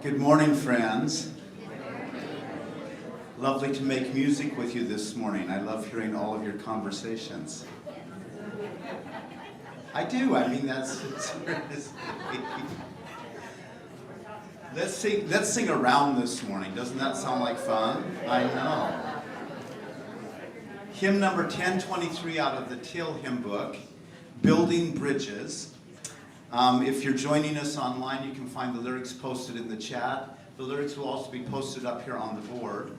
Good morning, friends. Lovely to make music with you this morning. I love hearing all of your conversations. I do. I mean, that's Let's sing around this morning. Doesn't that sound like fun? I know. Hymn number 1023 out of the Teal hymn book, Building Bridges. If you're joining us online, you can find the lyrics posted in the chat. The lyrics will also be posted up here on the board.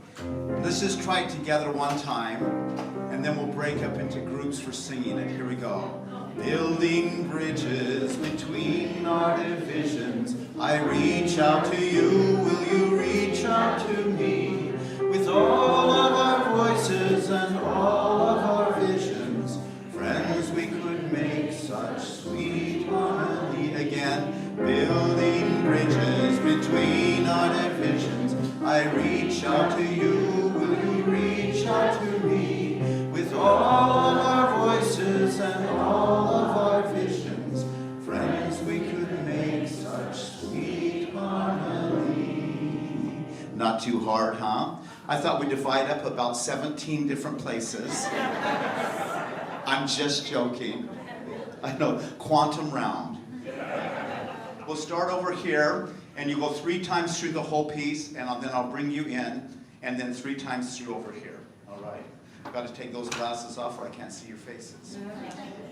Let's just try it together one time, and then we'll break up into groups for singing it. Here we go. Building bridges between our divisions, I reach out to you, will you reach out to me? With all of our voices and all of our visions, friends, we could make such sweet harmony. Again, building bridges between our divisions, I reach out to you, will you reach out to me? With all of our voices and all of our visions, friends, we could make such sweet harmony. Not too hard, huh? I thought we'd divide up about 17 different places. I'm just joking. I know, quantum round. We'll start over here, and you go 3 times through the whole piece, and then I'll bring you in, and then 3 times through over here. All right? I've got to take those glasses off or I can't see your faces.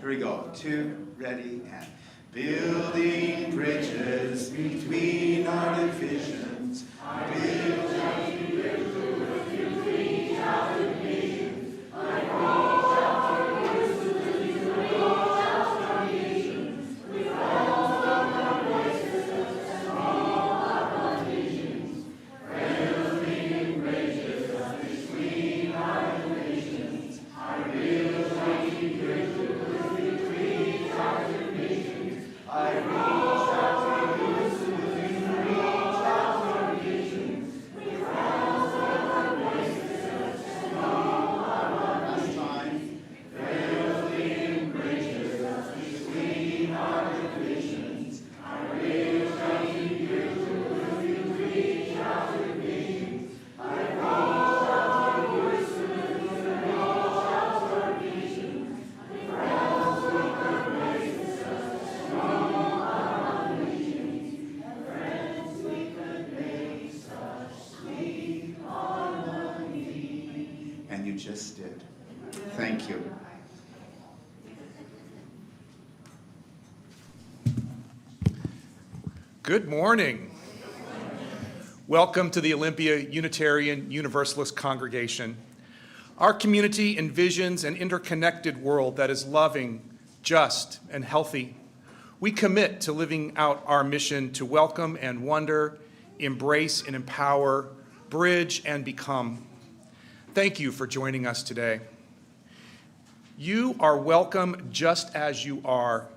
Here we go. 2, ready, and building bridges between our divisions. Building bridges between our divisions. I reach out to you, you reach out to our visions. With all of our voices and all of our visions. Building bridges between our divisions. I reach out to you, you reach out to visions. I reach out to you, you reach out to our visions. With all of our voices and all of our visions. Building bridges between our divisions. I reach out to you, you reach out to visions. I reach out to you, you reach out to our visions. With all of our voices and all of our visions. Friends, we could make such sweet harmony. And you just did. Thank you. Good morning. Welcome to the Olympia Unitarian Universalist Congregation. Our community envisions an interconnected world that is loving, just, and healthy. We commit to living out our mission to welcome and wonder, embrace and empower, bridge and become. Thank you for joining us today. You are welcome just as you are.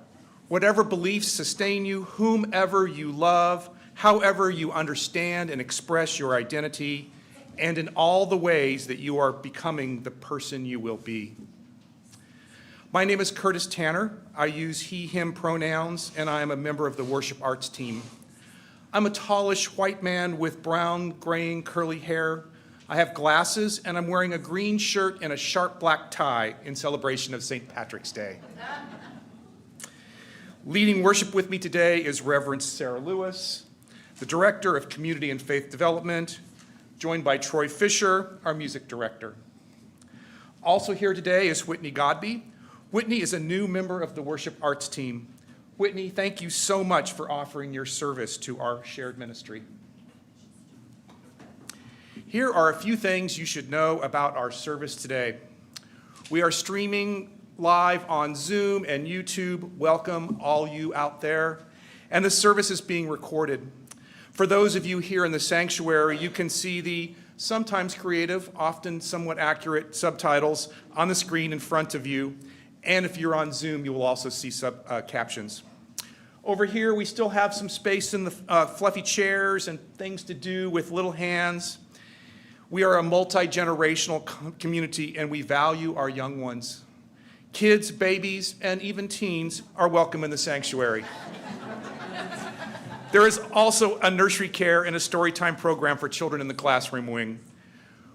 Whatever beliefs sustain you, whomever you love, however you understand and express your identity, and in all the ways that you are becoming the person you will be. My name is Curtis Tanner. I use he, him pronouns, and I am a member of the worship arts team. I'm a tallish white man with brown, graying, curly hair. I have glasses, and I'm wearing a green shirt and a sharp black tie in celebration of St. Patrick's Day. Leading worship with me today is Reverend Sara Lewis, the Director of Community and Faith Development, joined by Troy Fisher, our music director. Also here today is Whitney Godby. Whitney is a new member of the worship arts team. Whitney, thank you so much for offering your service to our shared ministry. Here are a few things you should know about our service today. We are streaming live on Zoom and YouTube. Welcome, all you out there. And the service is being recorded. For those of you here in the sanctuary, you can see the sometimes creative, often somewhat accurate subtitles on the screen in front of you. And if you're on Zoom, you will also see captions. Over here, we still have some space in the fluffy chairs and things to do with little hands. We are a multi-generational community, and we value our young ones. Kids, babies, and even teens are welcome in the sanctuary. There is also a nursery care and a storytime program for children in the classroom wing.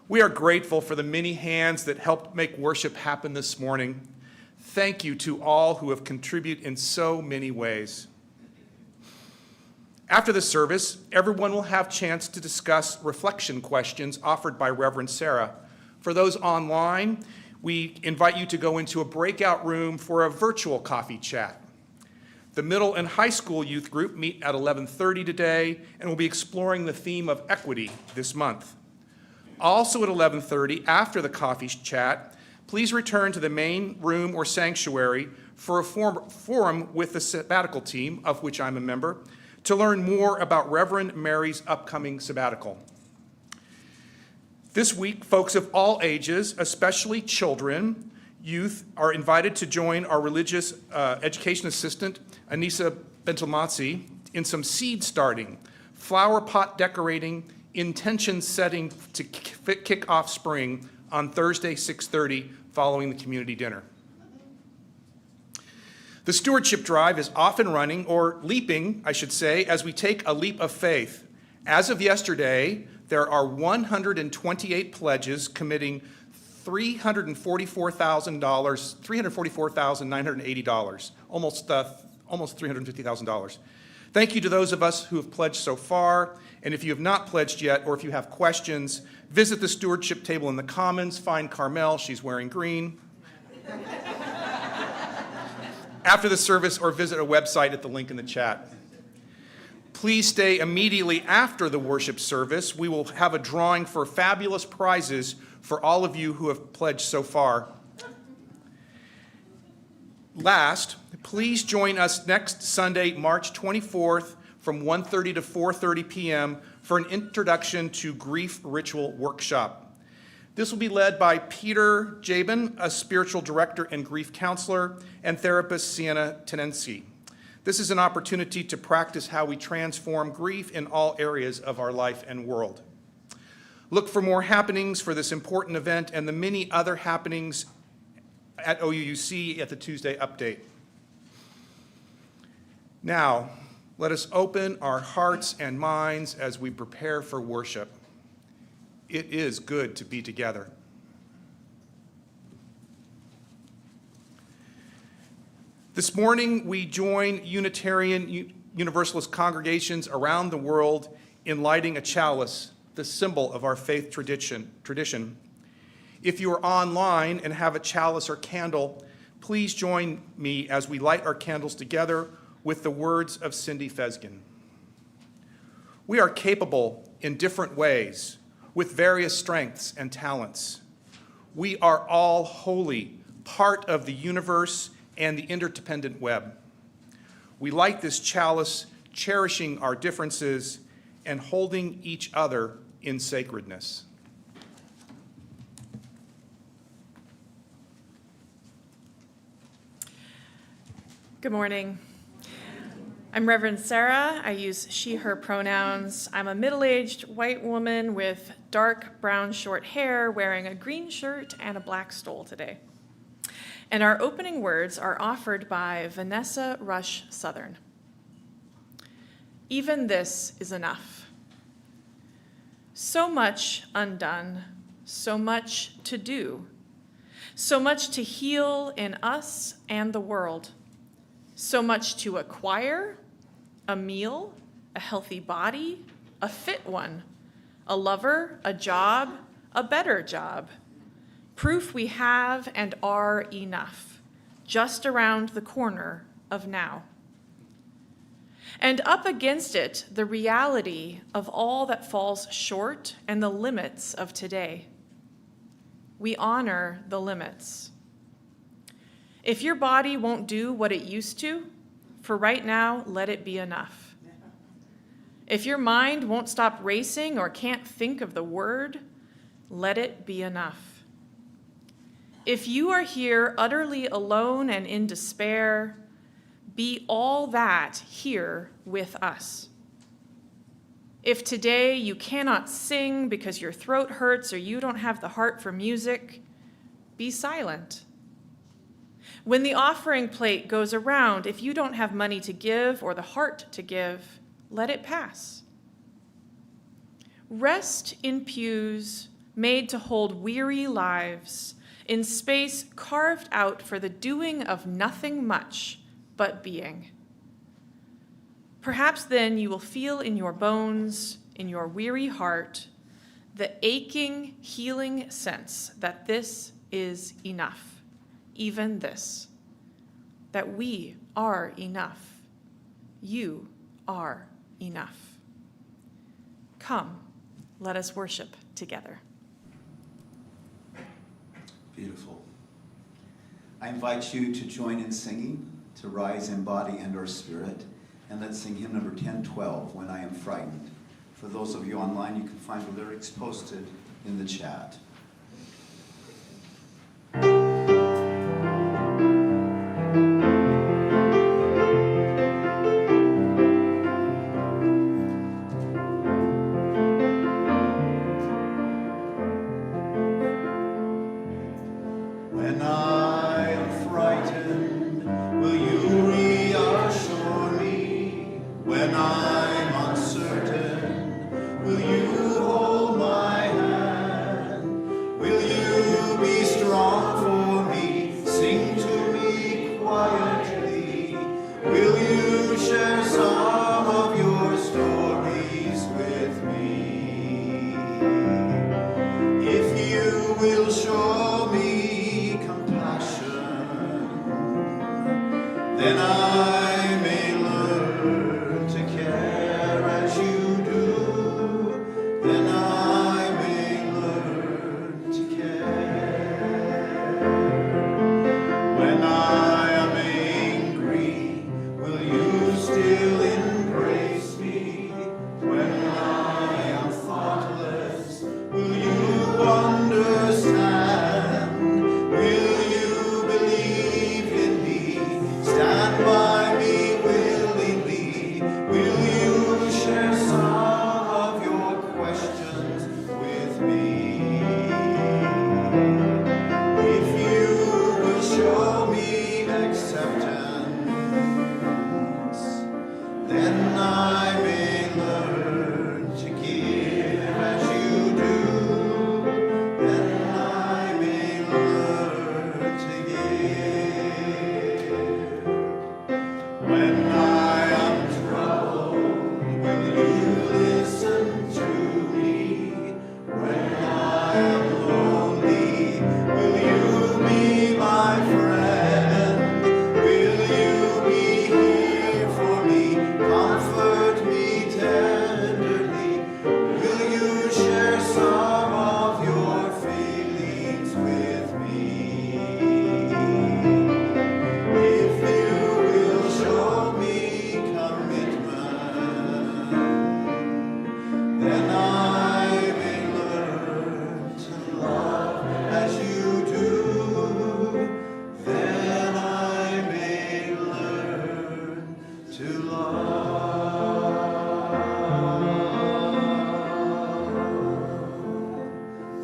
We are grateful for the many hands that helped make worship happen this morning. Thank you to all who have contributed in so many ways. After the service, everyone will have a chance to discuss reflection questions offered by Reverend Sara. For those online, we invite you to go into a breakout room for a virtual coffee chat. The middle and high school youth group meet at 11:30 today and will be exploring the theme of equity this month. Also at 11:30, after the coffee chat, please return to the main room or sanctuary for a forum with the sabbatical team, of which I'm a member, to learn more about Reverend Mary's upcoming sabbatical. This week, folks of all ages, especially children, youth, are invited to join our religious education assistant, Anissa Bentelmazzi, in some seed starting, flower pot decorating, intention setting to kick off spring on Thursday, 6:30, following the community dinner. The stewardship drive is off and running, or leaping, I should say, as we take a leap of faith. As of yesterday, there are 128 pledges committing $344,980, almost $350,000. Thank you to those of us who have pledged so far, and if you have not pledged yet, or if you have questions, visit the stewardship table in the Commons, find Carmel, she's wearing green, after the service, or visit a website at the link in the chat. Please stay immediately after the worship service. We will have a drawing for fabulous prizes for all of you who have pledged so far. Last, please join us next Sunday, March 24th, from 1:30 to 4:30 p.m. for an introduction to grief ritual workshop. This will be led by Peter Jabin, a spiritual director and grief counselor, and therapist Sienna Tenensi. This is an opportunity to practice how we transform grief in all areas of our life and world. Look for more happenings for this important event and the many other happenings at OUUC at the Tuesday update. Now, let us open our hearts and minds as we prepare for worship. It is good to be together. This morning, we join Unitarian Universalist congregations around the world in lighting a chalice, the symbol of our faith tradition. If you are online and have a chalice or candle, please join me as we light our candles together with the words of Cindy Fesgen. We are capable in different ways, with various strengths and talents. We are all holy, part of the universe and the interdependent web. We light this chalice, cherishing our differences and holding each other in sacredness. Good morning. I'm Reverend Sara. I use she, her pronouns. I'm a middle-aged white woman with dark brown short hair, wearing a green shirt and a black stole today. And our opening words are offered by Vanessa Rush Southern. Even this is enough. So much undone, so much to do, so much to heal in us and the world. So much to acquire, a meal, a healthy body, a fit one, a lover, a job, a better job. Proof we have and are enough, just around the corner of now. And up against it, the reality of all that falls short and the limits of today. We honor the limits. If your body won't do what it used to, for right now, let it be enough. If your mind won't stop racing or can't think of the word, let it be enough. If you are here utterly alone and in despair, be all that here with us. If today you cannot sing because your throat hurts or you don't have the heart for music, be silent. When the offering plate goes around, if you don't have money to give or the heart to give, let it pass. Rest in pews made to hold weary lives, in space carved out for the doing of nothing much but being. Perhaps then you will feel in your bones, in your weary heart, the aching, healing sense that this is enough, even this, that we are enough. You are enough. Come, let us worship together. Beautiful. I invite you to join in singing, to rise in body and or spirit, and let's sing hymn number 1012, When I Am Frightened. For those of you online, you can find the lyrics posted in the chat. When I am frightened, will you reassure me? When I'm uncertain, will you hold my hand? Will you be strong for me? Sing to me quietly. Will you share some of your stories with me? If you will show me compassion, then I may learn to care as you do. Then I may learn to care. When I am angry, will you still embrace me? When I am thoughtless, will you understand? Will you believe in me? Stand by me willingly. Will you share some of your questions with me? If you will show me acceptance, then I may learn to give as you do. Then I may learn to give. When I am troubled, will you listen to me? When I am lonely, will you be my friend? Will you be here for me? Comfort me tenderly. Will you share some of your feelings with me? If you will show me commitment, then I may learn to love as you do. Then I may learn to love.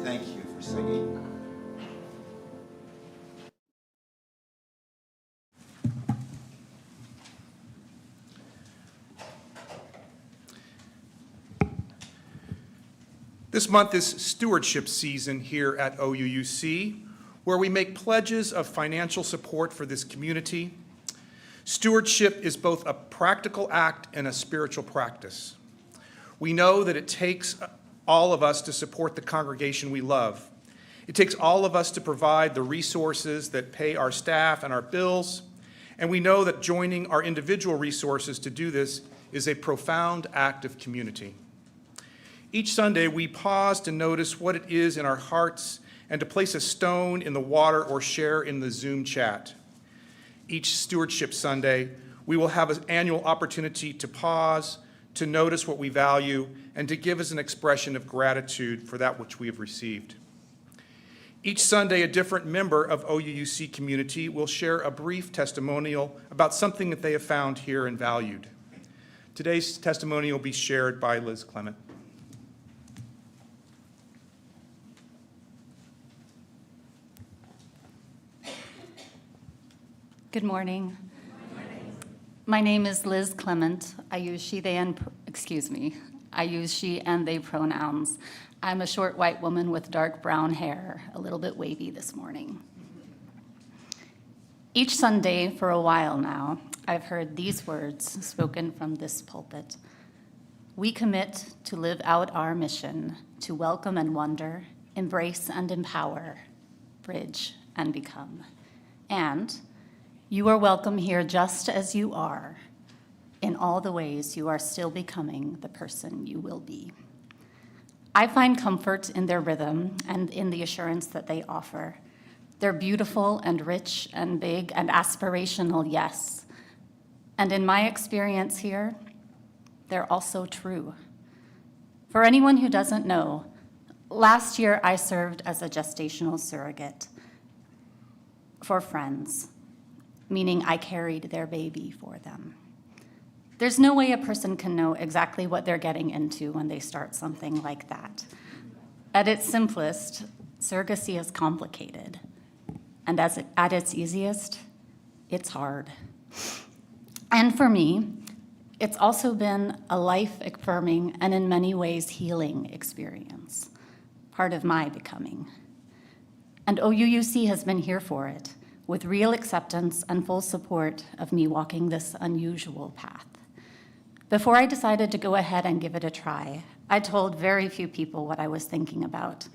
Thank you for singing. This month is stewardship season here at OUUC, where we make pledges of financial support for this community. Stewardship is both a practical act and a spiritual practice. We know that it takes all of us to support the congregation we love. It takes all of us to provide the resources that pay our staff and our bills, and we know that joining our individual resources to do this is a profound act of community. Each Sunday, we pause to notice what it is in our hearts and to place a stone in the water or share in the Zoom chat. Each Stewardship Sunday, we will have an annual opportunity to pause, to notice what we value, and to give as an expression of gratitude for that which we have received. Each Sunday, a different member of OUUC community will share a brief testimonial about something that they have found here and valued. Today's testimony will be shared by Liz Clement. Good morning. My name is Liz Clement. I use she, they excuse me. I use she and they pronouns. I'm a short white woman with dark brown hair, a little bit wavy this morning. Each Sunday for a while now, I've heard these words spoken from this pulpit. We commit to live out our mission to welcome and wonder, embrace and empower, bridge and become. And you are welcome here just as you are, in all the ways you are still becoming the person you will be. I find comfort in their rhythm and in the assurance that they offer. They're beautiful and rich and big and aspirational, yes. And in my experience here, they're also true. For anyone who doesn't know, last year I served as a gestational surrogate for friends, meaning I carried their baby for them. There's no way a person can know exactly what they're getting into when they start something like that. At its simplest, surrogacy is complicated. And at its easiest, it's hard. And for me, it's also been a life-affirming and in many ways healing experience, part of my becoming. And OUUC has been here for it, with real acceptance and full support of me walking this unusual path. Before I decided to go ahead and give it a try, I told very few people what I was thinking about.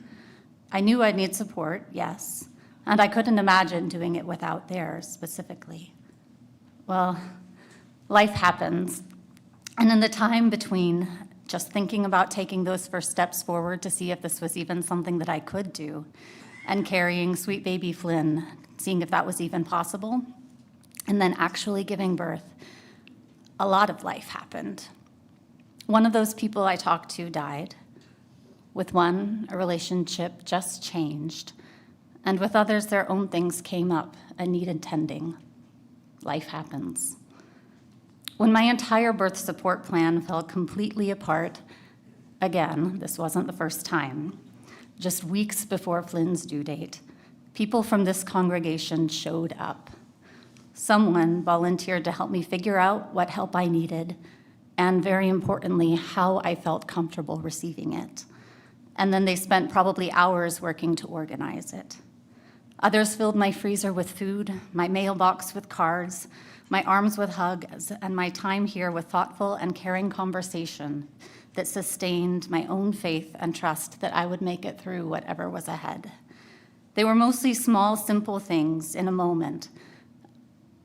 I knew I'd need support, yes, and I couldn't imagine doing it without theirs specifically. Well, life happens, and in the time between just thinking about taking those first steps forward to see if this was even something that I could do, and carrying sweet baby Flynn, seeing if that was even possible, and then actually giving birth, a lot of life happened. One of those people I talked to died. With one, a relationship just changed. And with others, their own things came up and needed tending. Life happens. When my entire birth support plan fell completely apart, again, this wasn't the first time, just weeks before Flynn's due date, people from this congregation showed up. Someone volunteered to help me figure out what help I needed, and very importantly, how I felt comfortable receiving it. And then they spent probably hours working to organize it. Others filled my freezer with food, my mailbox with cards, my arms with hugs, and my time here with thoughtful and caring conversation that sustained my own faith and trust that I would make it through whatever was ahead. They were mostly small, simple things in a moment,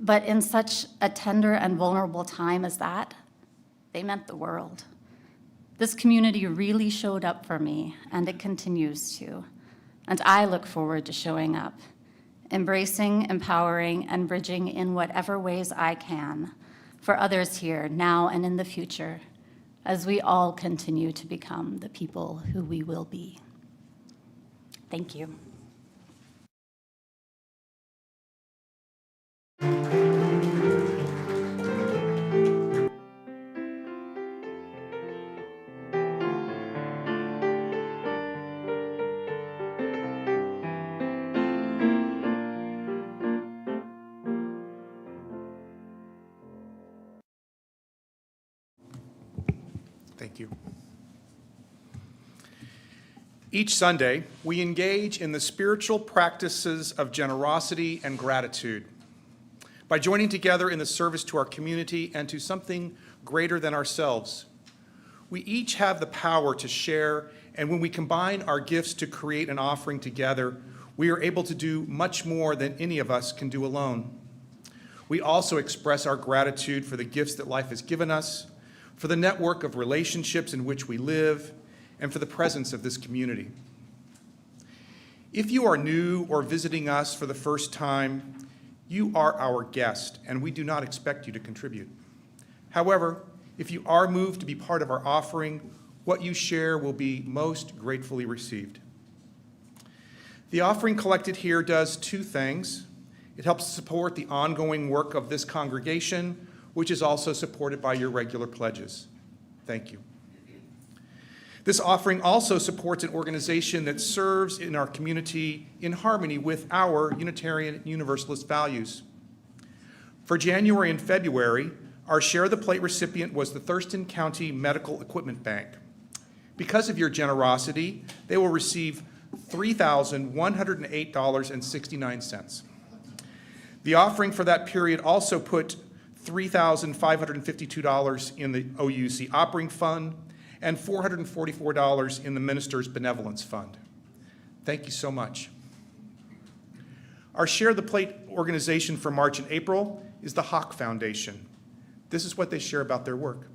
but in such a tender and vulnerable time as that, they meant the world. This community really showed up for me, and it continues to. And I look forward to showing up, embracing, empowering, and bridging in whatever ways I can for others here now and in the future, as we all continue to become the people who we will be. Thank you. Thank you. Each Sunday, we engage in the spiritual practices of generosity and gratitude by joining together in the service to our community and to something greater than ourselves. We each have the power to share, and when we combine our gifts to create an offering together, we are able to do much more than any of us can do alone. We also express our gratitude for the gifts that life has given us, for the network of relationships in which we live, and for the presence of this community. If you are new or visiting us for the first time, you are our guest, and we do not expect you to contribute. However, if you are moved to be part of our offering, what you share will be most gratefully received. The offering collected here does two things. It helps support the ongoing work of this congregation, which is also supported by your regular pledges. Thank you. This offering also supports an organization that serves in our community in harmony with our Unitarian Universalist values. For January and February, Our Share the Plate recipient was the Thurston County Medical Equipment Bank. Because of your generosity, they will receive $3,108.69. The offering for that period also put $3,552 in the OUC Operating Fund and $444 in the Minister's Benevolence Fund. Thank you so much. Our Share the Plate organization for March and April is the Hawk Foundation. This is what they share about their work.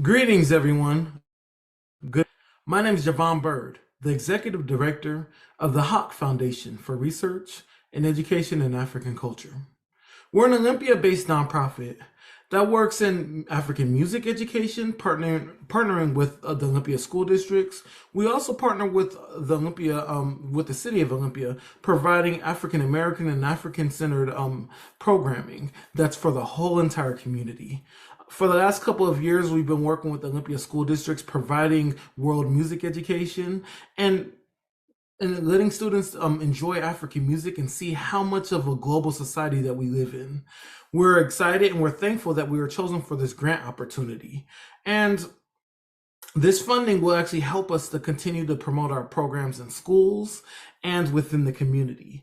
Greetings, everyone. Good. My name is Javon Bird, the Executive Director of the Hawk Foundation for Research and Education in African Culture. We're an Olympia-based nonprofit that works in African music education, partnering with the Olympia school districts. We also partner with the with the city of Olympia, providing African American and African-centered programming that's for the whole entire community. For the last couple of years, we've been working with the Olympia school districts, providing world music education and letting students enjoy African music and see how much of a global society that we live in. We're excited and we're thankful that we were chosen for this grant opportunity. And this funding will actually help us to continue to promote our programs in schools and within the community.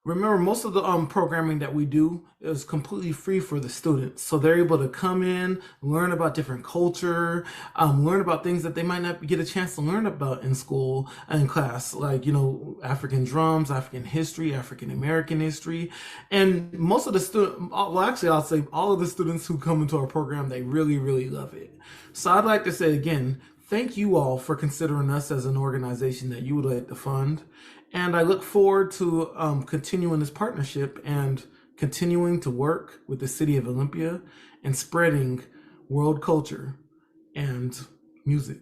Remember, most of the programming that we do is completely free for the students. So they're able to come in, learn about different culture, learn about things that they might not get a chance to learn about in school and in class, like, African drums, African history, African American history. And most of the students, well, actually, I'll say all of the students who come into our program, they really, really love it. So I'd like to say again, thank you all for considering us as an organization that you would like to fund. And I look forward to continuing this partnership and continuing to work with the city of Olympia and spreading world culture and music.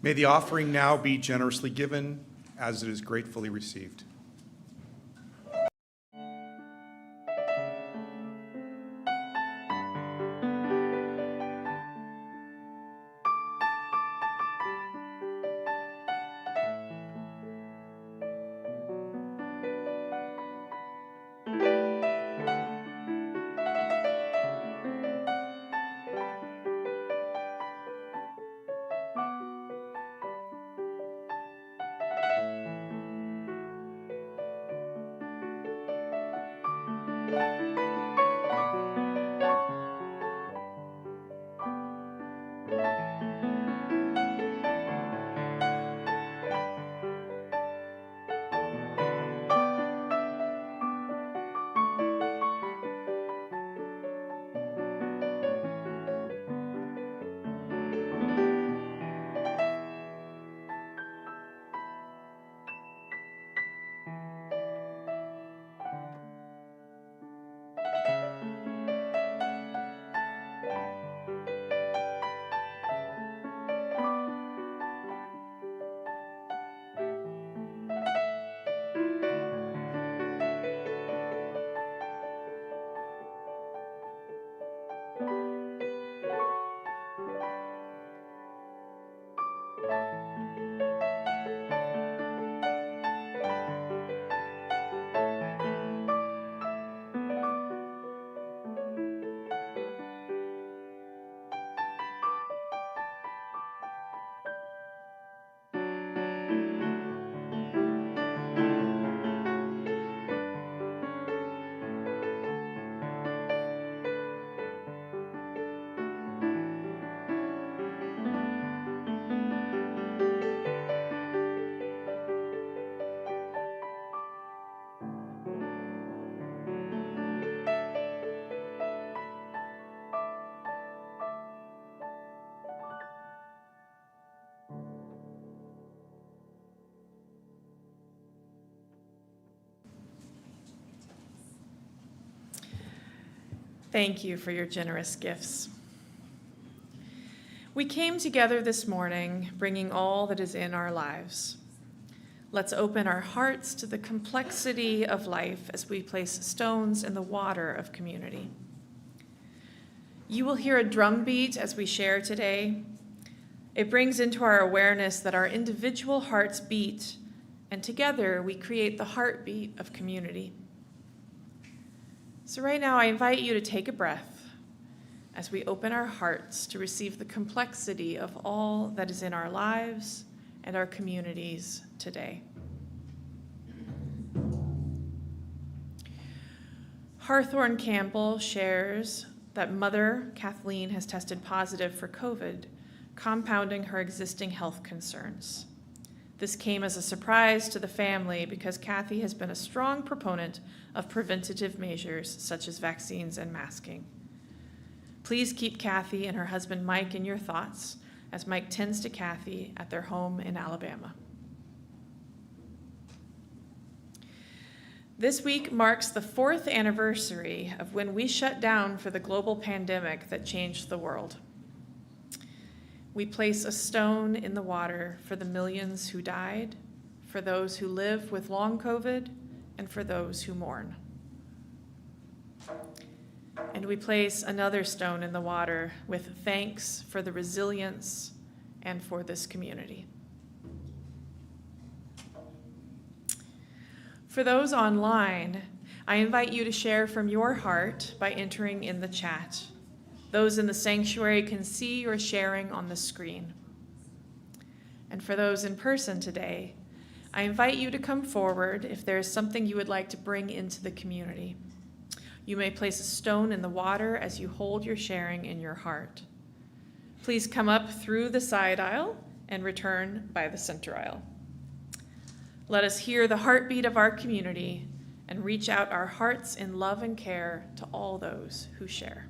May the offering now be generously given as it is gratefully received. Thank you for your generous gifts. We came together this morning bringing all that is in our lives. Let's open our hearts to the complexity of life as we place stones in the water of community. You will hear a drum beat as we share today. It brings into our awareness that our individual hearts beat, and together we create the heartbeat of community. So right now, I invite you to take a breath as we open our hearts to receive the complexity of all that is in our lives and our communities today. Hawthorne Campbell shares that Mother Kathleen has tested positive for COVID, compounding her existing health concerns. This came as a surprise to the family because Kathy has been a strong proponent of preventative measures such as vaccines and masking. Please keep Kathy and her husband Mike in your thoughts as Mike tends to Kathy at their home in Alabama. This week marks the 4th anniversary of when we shut down for the global pandemic that changed the world. We place a stone in the water for the millions who died, for those who live with long COVID, and for those who mourn. And we place another stone in the water with thanks for the resilience and for this community. For those online, I invite you to share from your heart by entering in the chat. Those in the sanctuary can see your sharing on the screen. And for those in person today, I invite you to come forward if there is something you would like to bring into the community. You may place a stone in the water as you hold your sharing in your heart. Please come up through the side aisle and return by the center aisle. Let us hear the heartbeat of our community and reach out our hearts in love and care to all those who share.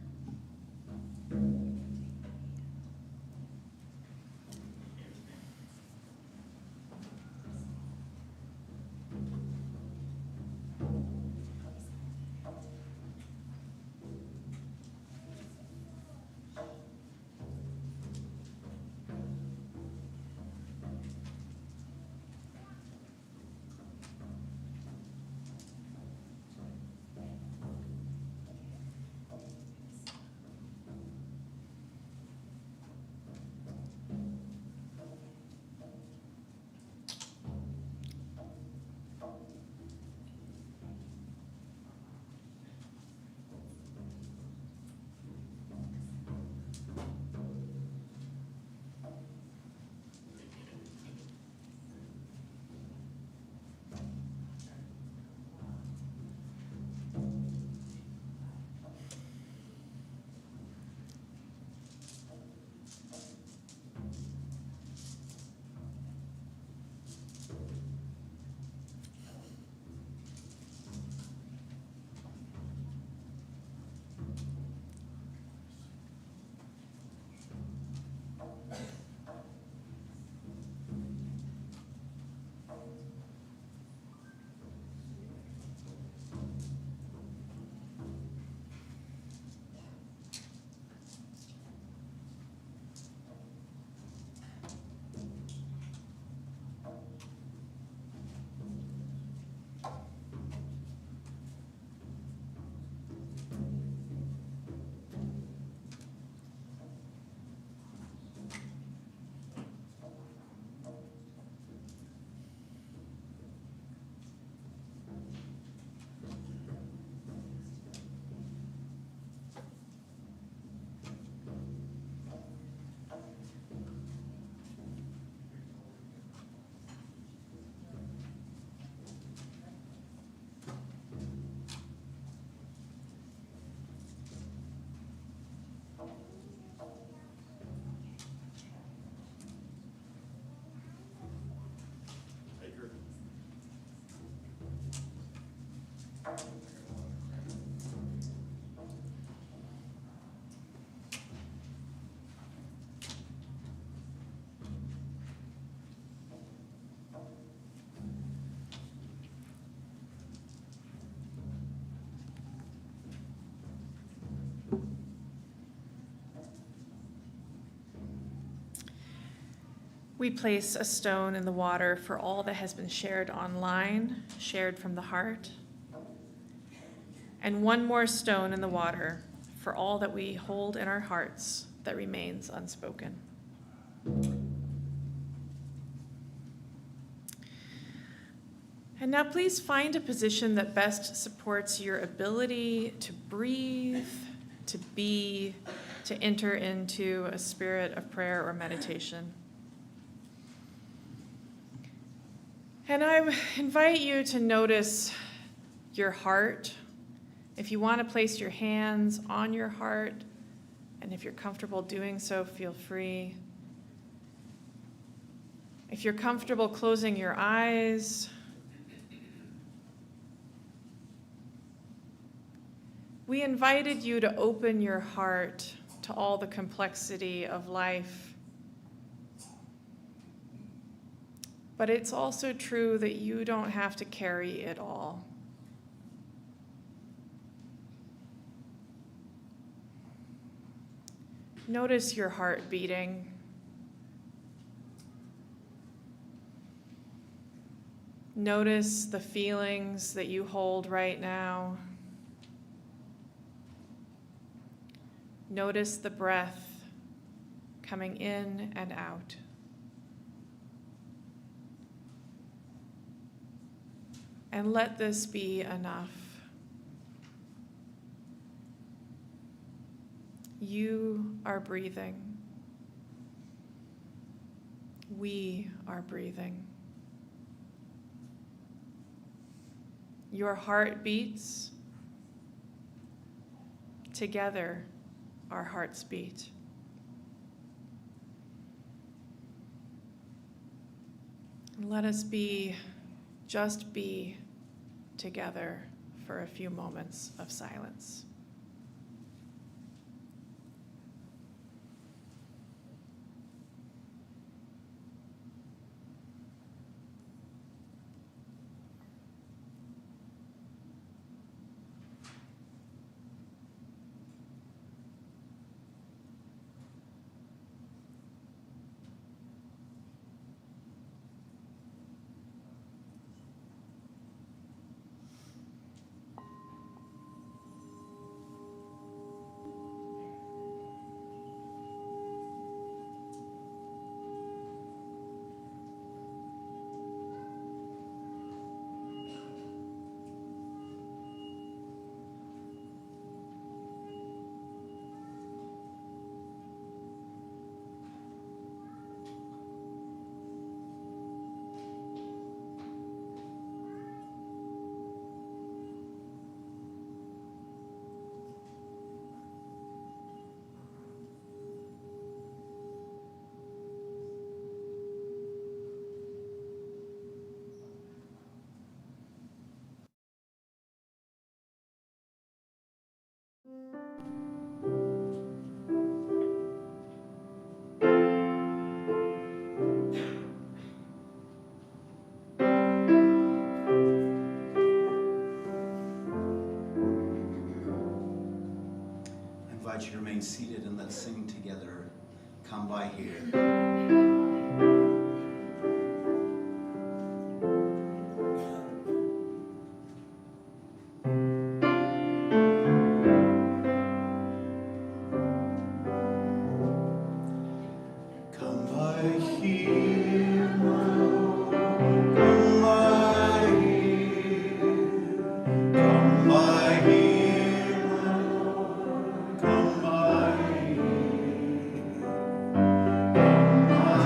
We place a stone in the water for all that has been shared online, shared from the heart, and one more stone in the water for all that we hold in our hearts that remains unspoken. And now please find a position that best supports your ability to breathe, to be, to enter into a spirit of prayer or meditation. And I invite you to notice your heart. If you want to place your hands on your heart, and if you're comfortable doing so, feel free. If you're comfortable closing your eyes, we invited you to open your heart to all the complexity of life. But it's also true that you don't have to carry it all. Notice your heart beating. Notice the feelings that you hold right now. Notice the breath coming in and out. And let this be enough. You are breathing. We are breathing. Your heart beats. Together, our hearts beat. And let us just be together for a few moments of silence. I invite you to remain seated and let's sing together. Come by here. Come by here, my Lord. Come by here. Come by here, my Lord. Come by here. Come by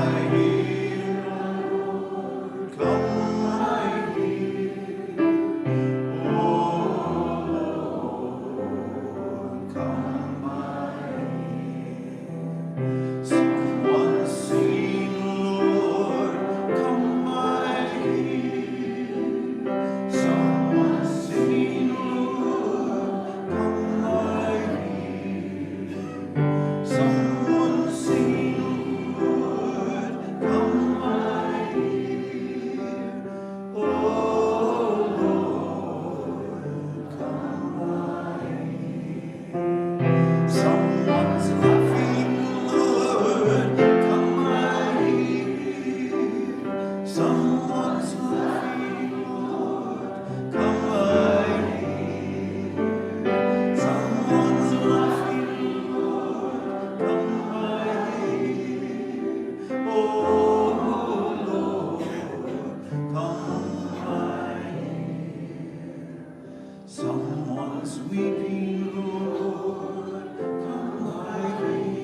weeping, Lord, come by here.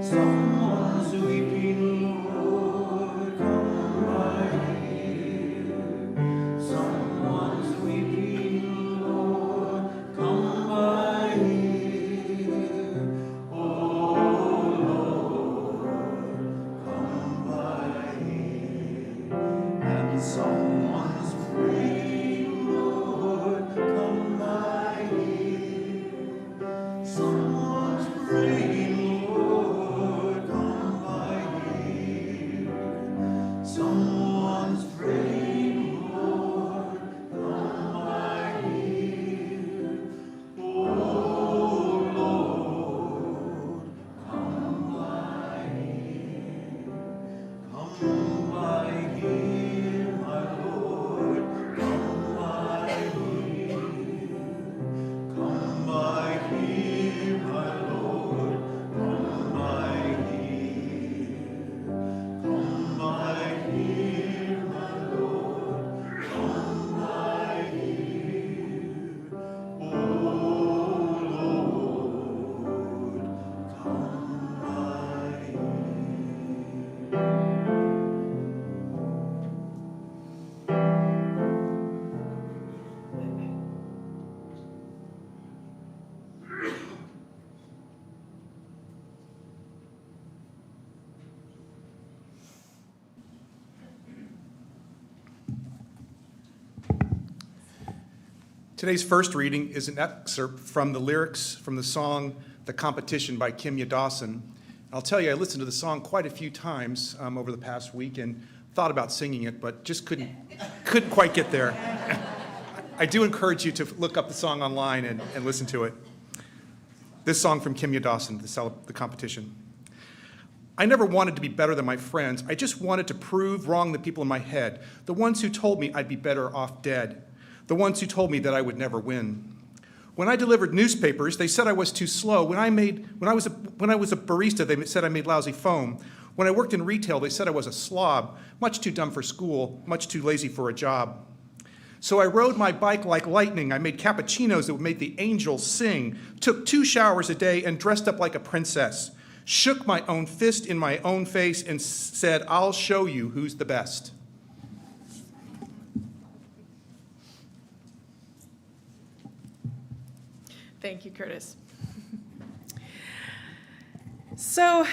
Someone's weeping, Lord, come by here. Someone's weeping, Lord, come by here. Oh Lord, come by here. And someone's praying, Lord, come by here. Someone's praying, Lord, come by here. Someone's praying, Lord, come by here. Oh Lord, come by here. Come by here, my Lord, come by here. Come by here, my Lord, come by here. Come by here, my Lord, come by here. Oh Lord, come by here. Today's first reading is an excerpt from the lyrics from the song The Competition by Kimya Dawson. I'll tell you, I listened to the song quite a few times over the past week and thought about singing it, but just couldn't quite get there. I do encourage you to look up the song online and listen to it. This song from Kimya Dawson, The Competition. I never wanted to be better than my friends. I just wanted to prove wrong the people in my head, the ones who told me I'd be better off dead, the ones who told me that I would never win. When I delivered newspapers, they said I was too slow. When I was a barista, they said I made lousy foam. When I worked in retail, they said I was a slob, much too dumb for school, much too lazy for a job. So I rode my bike like lightning. I made cappuccinos that would make the angels sing, took 2 showers a day and dressed up like a princess, shook my own fist in my own face and said, I'll show you who's the best. Thank you, Curtis. So,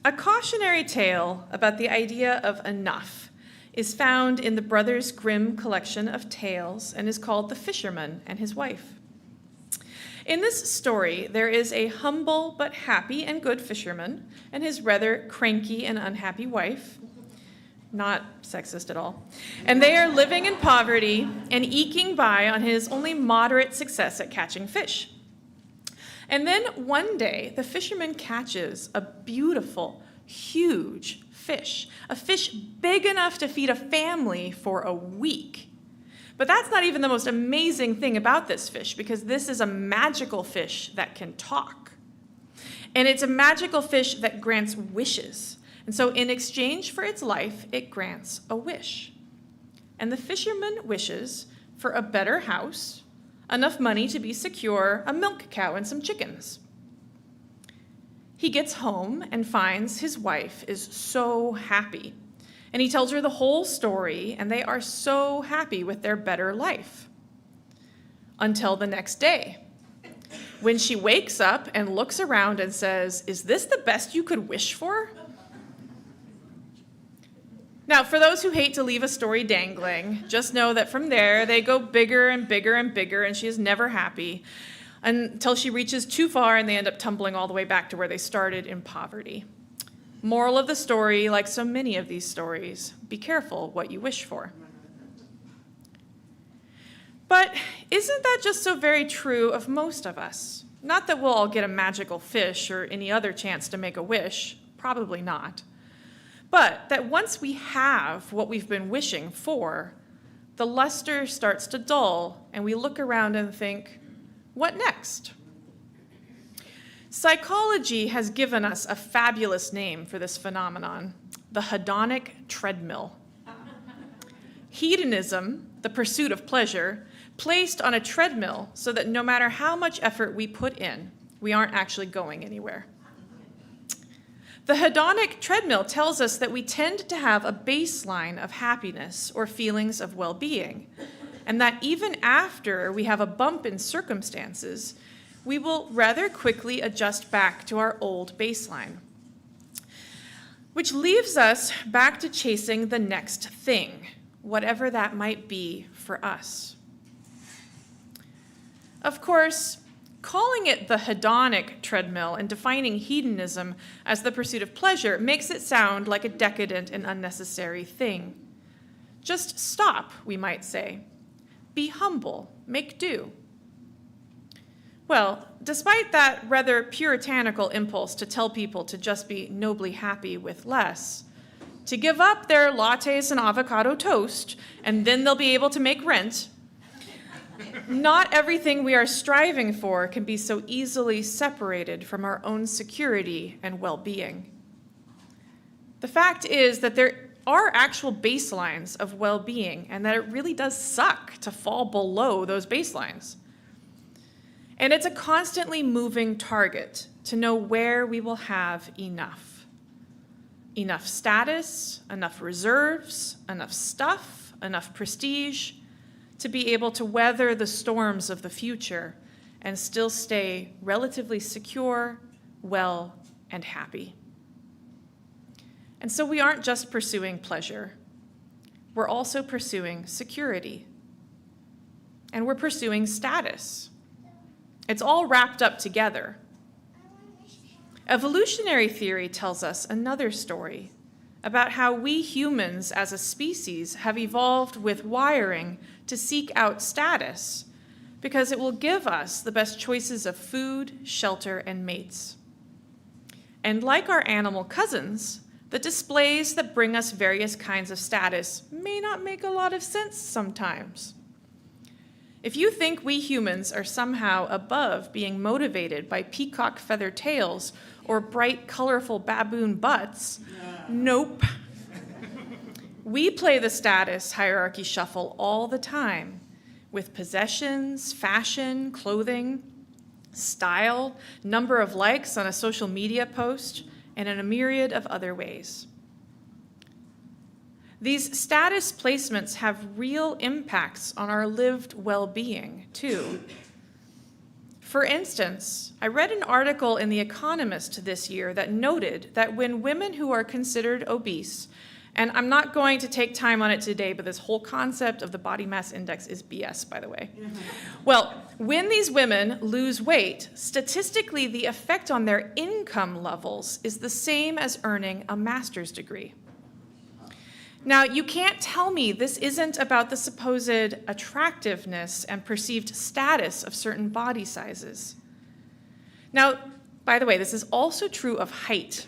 a cautionary tale about the idea of enough is found in the Brothers Grimm collection of tales and is called The Fisherman and His Wife. In this story, there is a humble but happy and good fisherman and his rather cranky and unhappy wife. Not sexist at all. And they are living in poverty and eking by on his only moderate success at catching fish. And then one day, the fisherman catches a beautiful, huge fish, a fish big enough to feed a family for a week. But that's not even the most amazing thing about this fish, because this is a magical fish that can talk. And it's a magical fish that grants wishes. And so in exchange for its life, it grants a wish. And the fisherman wishes for a better house, enough money to be secure, a milk cow, and some chickens. He gets home and finds his wife is so happy. And he tells her the whole story, and they are so happy with their better life. Until the next day, when she wakes up and looks around and says, "Is this the best you could wish for?" Now, for those who hate to leave a story dangling, just know that from there, they go bigger and bigger and bigger, and she is never happy until she reaches too far and they end up tumbling all the way back to where they started in poverty. Moral of the story, like so many of these stories, be careful what you wish for. But isn't that just so very true of most of us? Not that we'll all get a magical fish or any other chance to make a wish, probably not. But that once we have what we've been wishing for, the luster starts to dull and we look around and think, what next? Psychology has given us a fabulous name for this phenomenon, the hedonic treadmill. Hedonism, the pursuit of pleasure, placed on a treadmill so that no matter how much effort we put in, we aren't actually going anywhere. The hedonic treadmill tells us that we tend to have a baseline of happiness or feelings of well-being, and that even after we have a bump in circumstances, we will rather quickly adjust back to our old baseline. Which leaves us back to chasing the next thing, whatever that might be for us. Of course, calling it the hedonic treadmill and defining hedonism as the pursuit of pleasure makes it sound like a decadent and unnecessary thing. Just stop, we might say. Be humble, make do. Well, despite that rather puritanical impulse to tell people to just be nobly happy with less, to give up their lattes and avocado toast, and then they'll be able to make rent, not everything we are striving for can be so easily separated from our own security and well-being. The fact is that there are actual baselines of well-being, and that it really does suck to fall below those baselines. And it's a constantly moving target to know where we will have enough. Enough status, enough reserves, enough stuff, enough prestige to be able to weather the storms of the future and still stay relatively secure, well, and happy. And so we aren't just pursuing pleasure. We're also pursuing security. And we're pursuing status. It's all wrapped up together. Evolutionary theory tells us another story about how we humans as a species have evolved with wiring to seek out status because it will give us the best choices of food, shelter, and mates. And like our animal cousins, the displays that bring us various kinds of status may not make a lot of sense sometimes. If you think we humans are somehow above being motivated by peacock feather tails or bright, colorful baboon butts, nope. We play the status hierarchy shuffle all the time with possessions, fashion, clothing, style, number of likes on a social media post, and in a myriad of other ways. These status placements have real impacts on our lived well-being, too. For instance, I read an article in The Economist this year that noted that when women who are considered obese, and I'm not going to take time on it today, but this whole concept of the body mass index is BS, by the way. Well, when these women lose weight, statistically the effect on their income levels is the same as earning a master's degree. Now, you can't tell me this isn't about the supposed attractiveness and perceived status of certain body sizes. Now, by the way, this is also true of height.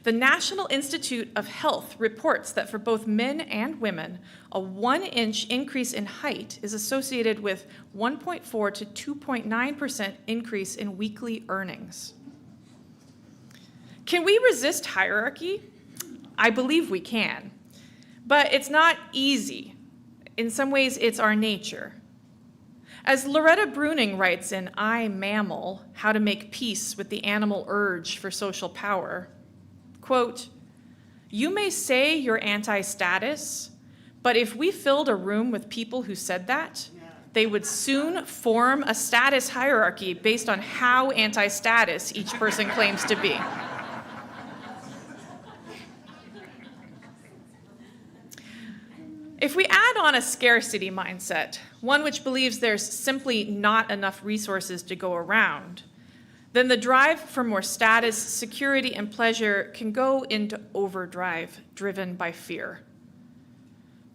The National Institute of Health reports that for both men and women, a 1-inch increase in height is associated with 1.4 to 2.9% increase in weekly earnings. Can we resist hierarchy? I believe we can. But it's not easy. In some ways, it's our nature. As Loretta Bruning writes in I, Mammal, How to Make Peace with the Animal Urge for Social Power, quote, "You may say you're anti-status, but if we filled a room with people who said that, they would soon form a status hierarchy based on how anti-status each person claims to be." If we add on a scarcity mindset, one which believes there's simply not enough resources to go around, then the drive for more status, security, and pleasure can go into overdrive, driven by fear.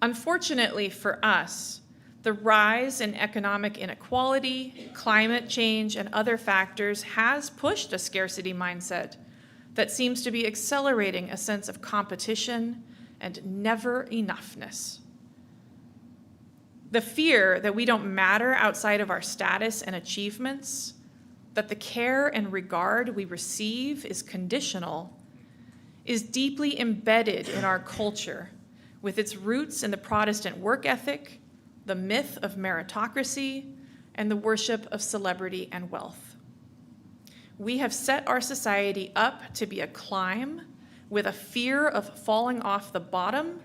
Unfortunately for us, the rise in economic inequality, climate change, and other factors has pushed a scarcity mindset that seems to be accelerating a sense of competition and never enoughness. The fear that we don't matter outside of our status and achievements, that the care and regard we receive is conditional, is deeply embedded in our culture with its roots in the Protestant work ethic, the myth of meritocracy, and the worship of celebrity and wealth. We have set our society up to be a climb with a fear of falling off the bottom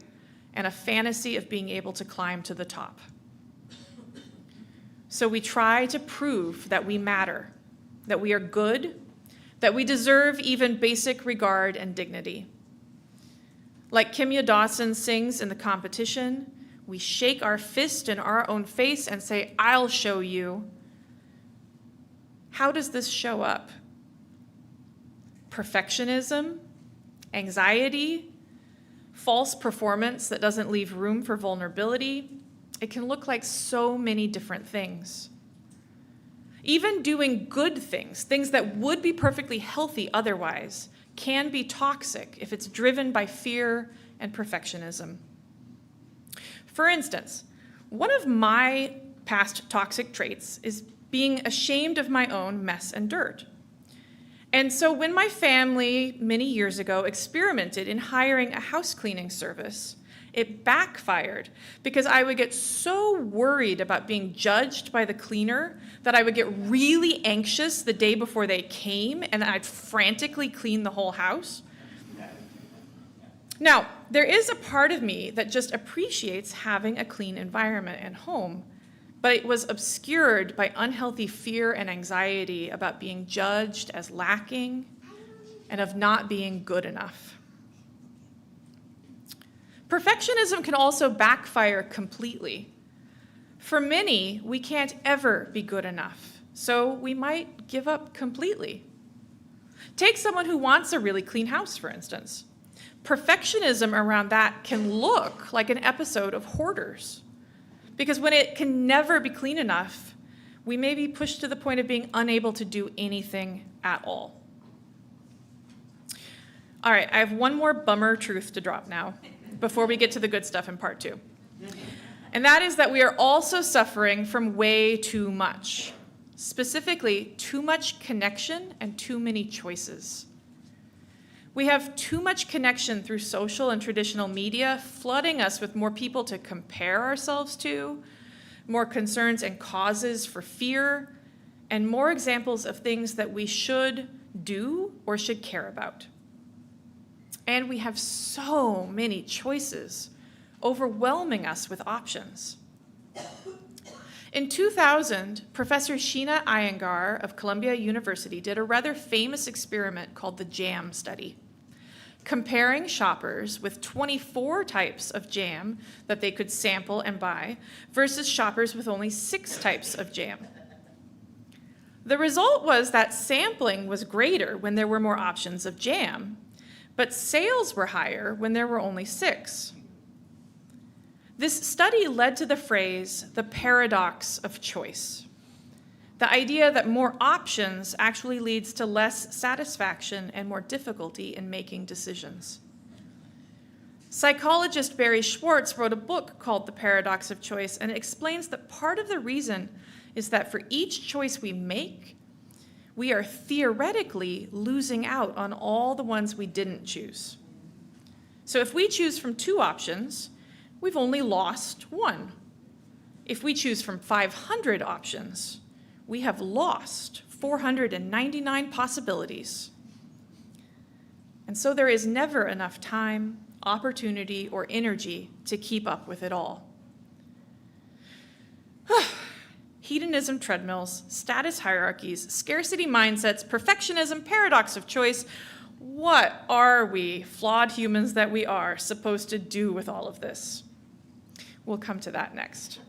and a fantasy of being able to climb to the top. So we try to prove that we matter, that we are good, that we deserve even basic regard and dignity. Like Kimya Dawson sings in the competition, we shake our fist in our own face and say, "I'll show you." How does this show up? Perfectionism, anxiety, false performance that doesn't leave room for vulnerability. It can look like so many different things. Even doing good things, things that would be perfectly healthy otherwise, can be toxic if it's driven by fear and perfectionism. For instance, one of my past toxic traits is being ashamed of my own mess and dirt. And so when my family, many years ago, experimented in hiring a house cleaning service, it backfired because I would get so worried about being judged by the cleaner that I would get really anxious the day before they came and I'd frantically clean the whole house. Now, there is a part of me that just appreciates having a clean environment and home, but it was obscured by unhealthy fear and anxiety about being judged as lacking and of not being good enough. Perfectionism can also backfire completely. For many, we can't ever be good enough, so we might give up completely. Take someone who wants a really clean house, for instance. Perfectionism around that can look like an episode of Hoarders, because when it can never be clean enough, we may be pushed to the point of being unable to do anything at all. All right, I have one more bummer truth to drop now before we get to the good stuff in part 2. And that is that we are also suffering from way too much. Specifically, too much connection and too many choices. We have too much connection through social and traditional media, flooding us with more people to compare ourselves to, more concerns and causes for fear, and more examples of things that we should do or should care about. And we have so many choices, overwhelming us with options. In 2000, Professor Sheena Iyengar of Columbia University did a rather famous experiment called the jam study, comparing shoppers with 24 types of jam that they could sample and buy versus shoppers with only 6 types of jam. The result was that sampling was greater when there were more options of jam, but sales were higher when there were only 6. This study led to the phrase, the paradox of choice. The idea that more options actually leads to less satisfaction and more difficulty in making decisions. Psychologist Barry Schwartz wrote a book called The Paradox of Choice, and it explains that part of the reason is that for each choice we make, we are theoretically losing out on all the ones we didn't choose. So if we choose from 2 options, we've only lost 1. If we choose from 500 options, we have lost 499 possibilities. And so there is never enough time, opportunity, or energy to keep up with it all. Hedonism treadmills, status hierarchies, scarcity mindsets, perfectionism, paradox of choice. What are we, flawed humans that we are, supposed to do with all of this? We'll come to that next.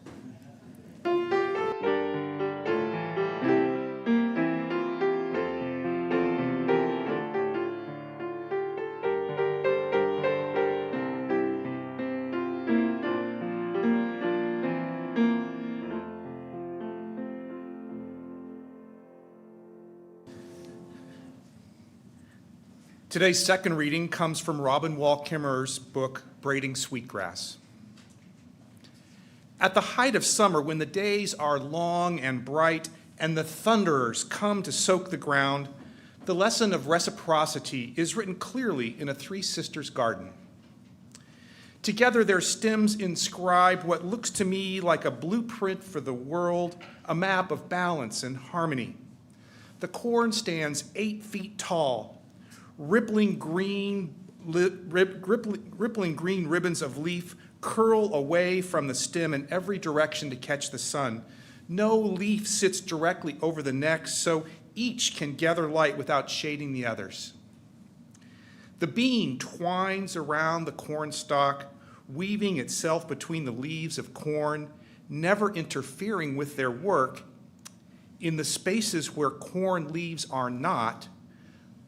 Today's second reading comes from Robin Wall Kimmerer's book, Braiding Sweetgrass. At the height of summer, when the days are long and bright and the thunderers come to soak the ground, the lesson of reciprocity is written clearly in a Three Sisters garden. Together, their stems inscribe what looks to me like a blueprint for the world, a map of balance and harmony. The corn stands 8 feet tall, rippling green ribbons of leaf curl away from the stem in every direction to catch the sun. No leaf sits directly over the next, so each can gather light without shading the others. The bean twines around the corn stalk, weaving itself between the leaves of corn, never interfering with their work. In the spaces where corn leaves are not,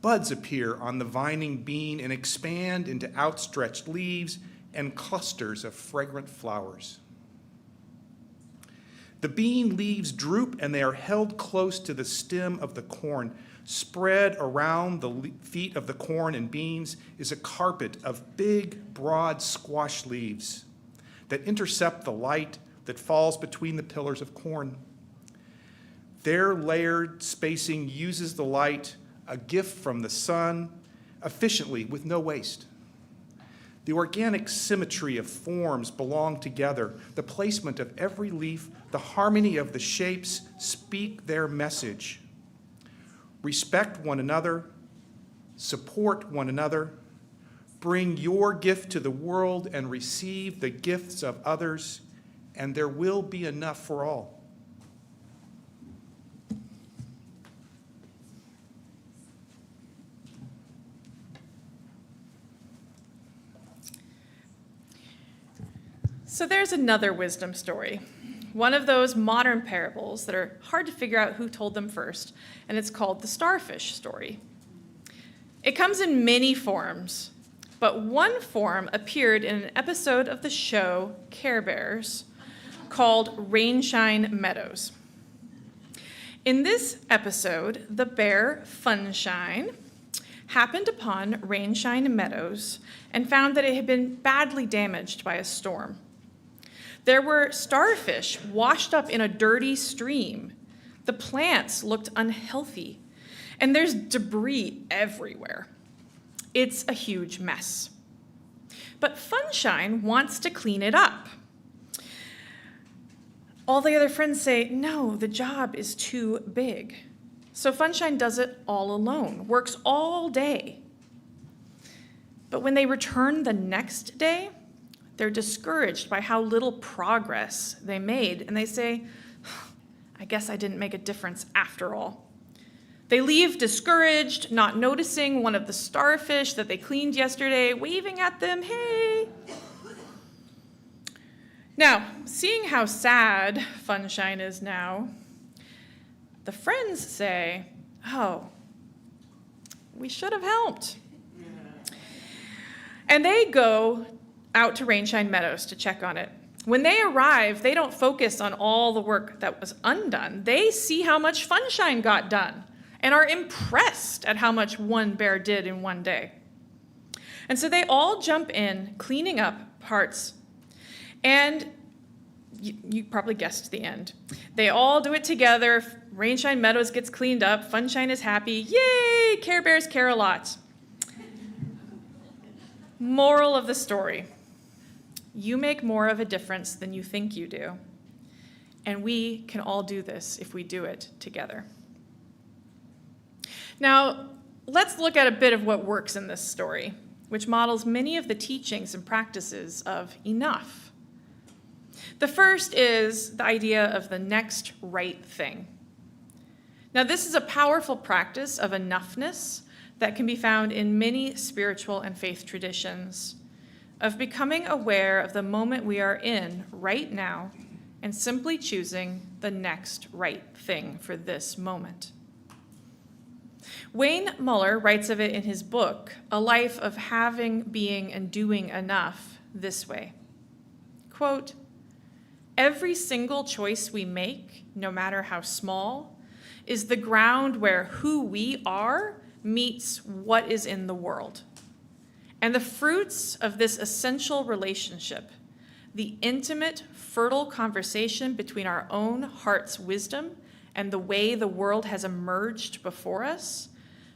buds appear on the vining bean and expand into outstretched leaves and clusters of fragrant flowers. The bean leaves droop and they are held close to the stem of the corn. Spread around the feet of the corn and beans is a carpet of big, broad squash leaves that intercept the light that falls between the pillars of corn. Their layered spacing uses the light, a gift from the sun, efficiently with no waste. The organic symmetry of forms belong together. The placement of every leaf, the harmony of the shapes speak their message. Respect one another, support one another, bring your gift to the world and receive the gifts of others, and there will be enough for all. So there's another wisdom story, one of those modern parables that are hard to figure out who told them first, and it's called the starfish story. It comes in many forms, but one form appeared in an episode of the show Care Bears called Rainshine Meadows. In this episode, the bear Funshine happened upon Rainshine Meadows and found that it had been badly damaged by a storm. There were starfish washed up in a dirty stream. The plants looked unhealthy, and there's debris everywhere. It's a huge mess. But Funshine wants to clean it up. All the other friends say, no, the job is too big. So Funshine does it all alone, works all day. But when they return the next day, they're discouraged by how little progress they made, and they say, I guess I didn't make a difference after all. They leave discouraged, not noticing one of the starfish that they cleaned yesterday, waving at them, hey. Now, seeing how sad Funshine is now, the friends say, oh, we should have helped. And they go out to Rainshine Meadows to check on it. When they arrive, they don't focus on all the work that was undone. They see how much Funshine got done and are impressed at how much one bear did in one day. And so they all jump in, cleaning up parts, and you probably guessed the end. They all do it together. Rainshine Meadows gets cleaned up. Funshine is happy. Yay! Care Bears care a lot. Moral of the story. You make more of a difference than you think you do. And we can all do this if we do it together. Now, let's look at a bit of what works in this story, which models many of the teachings and practices of enough. The first is the idea of the next right thing. Now, this is a powerful practice of enoughness that can be found in many spiritual and faith traditions, of becoming aware of the moment we are in right now and simply choosing the next right thing for this moment. Wayne Muller writes of it in his book, A Life of Having, Being, and Doing Enough, this way. Quote, every single choice we make, no matter how small, is the ground where who we are meets what is in the world. And the fruits of this essential relationship, the intimate, fertile conversation between our own heart's wisdom and the way the world has emerged before us,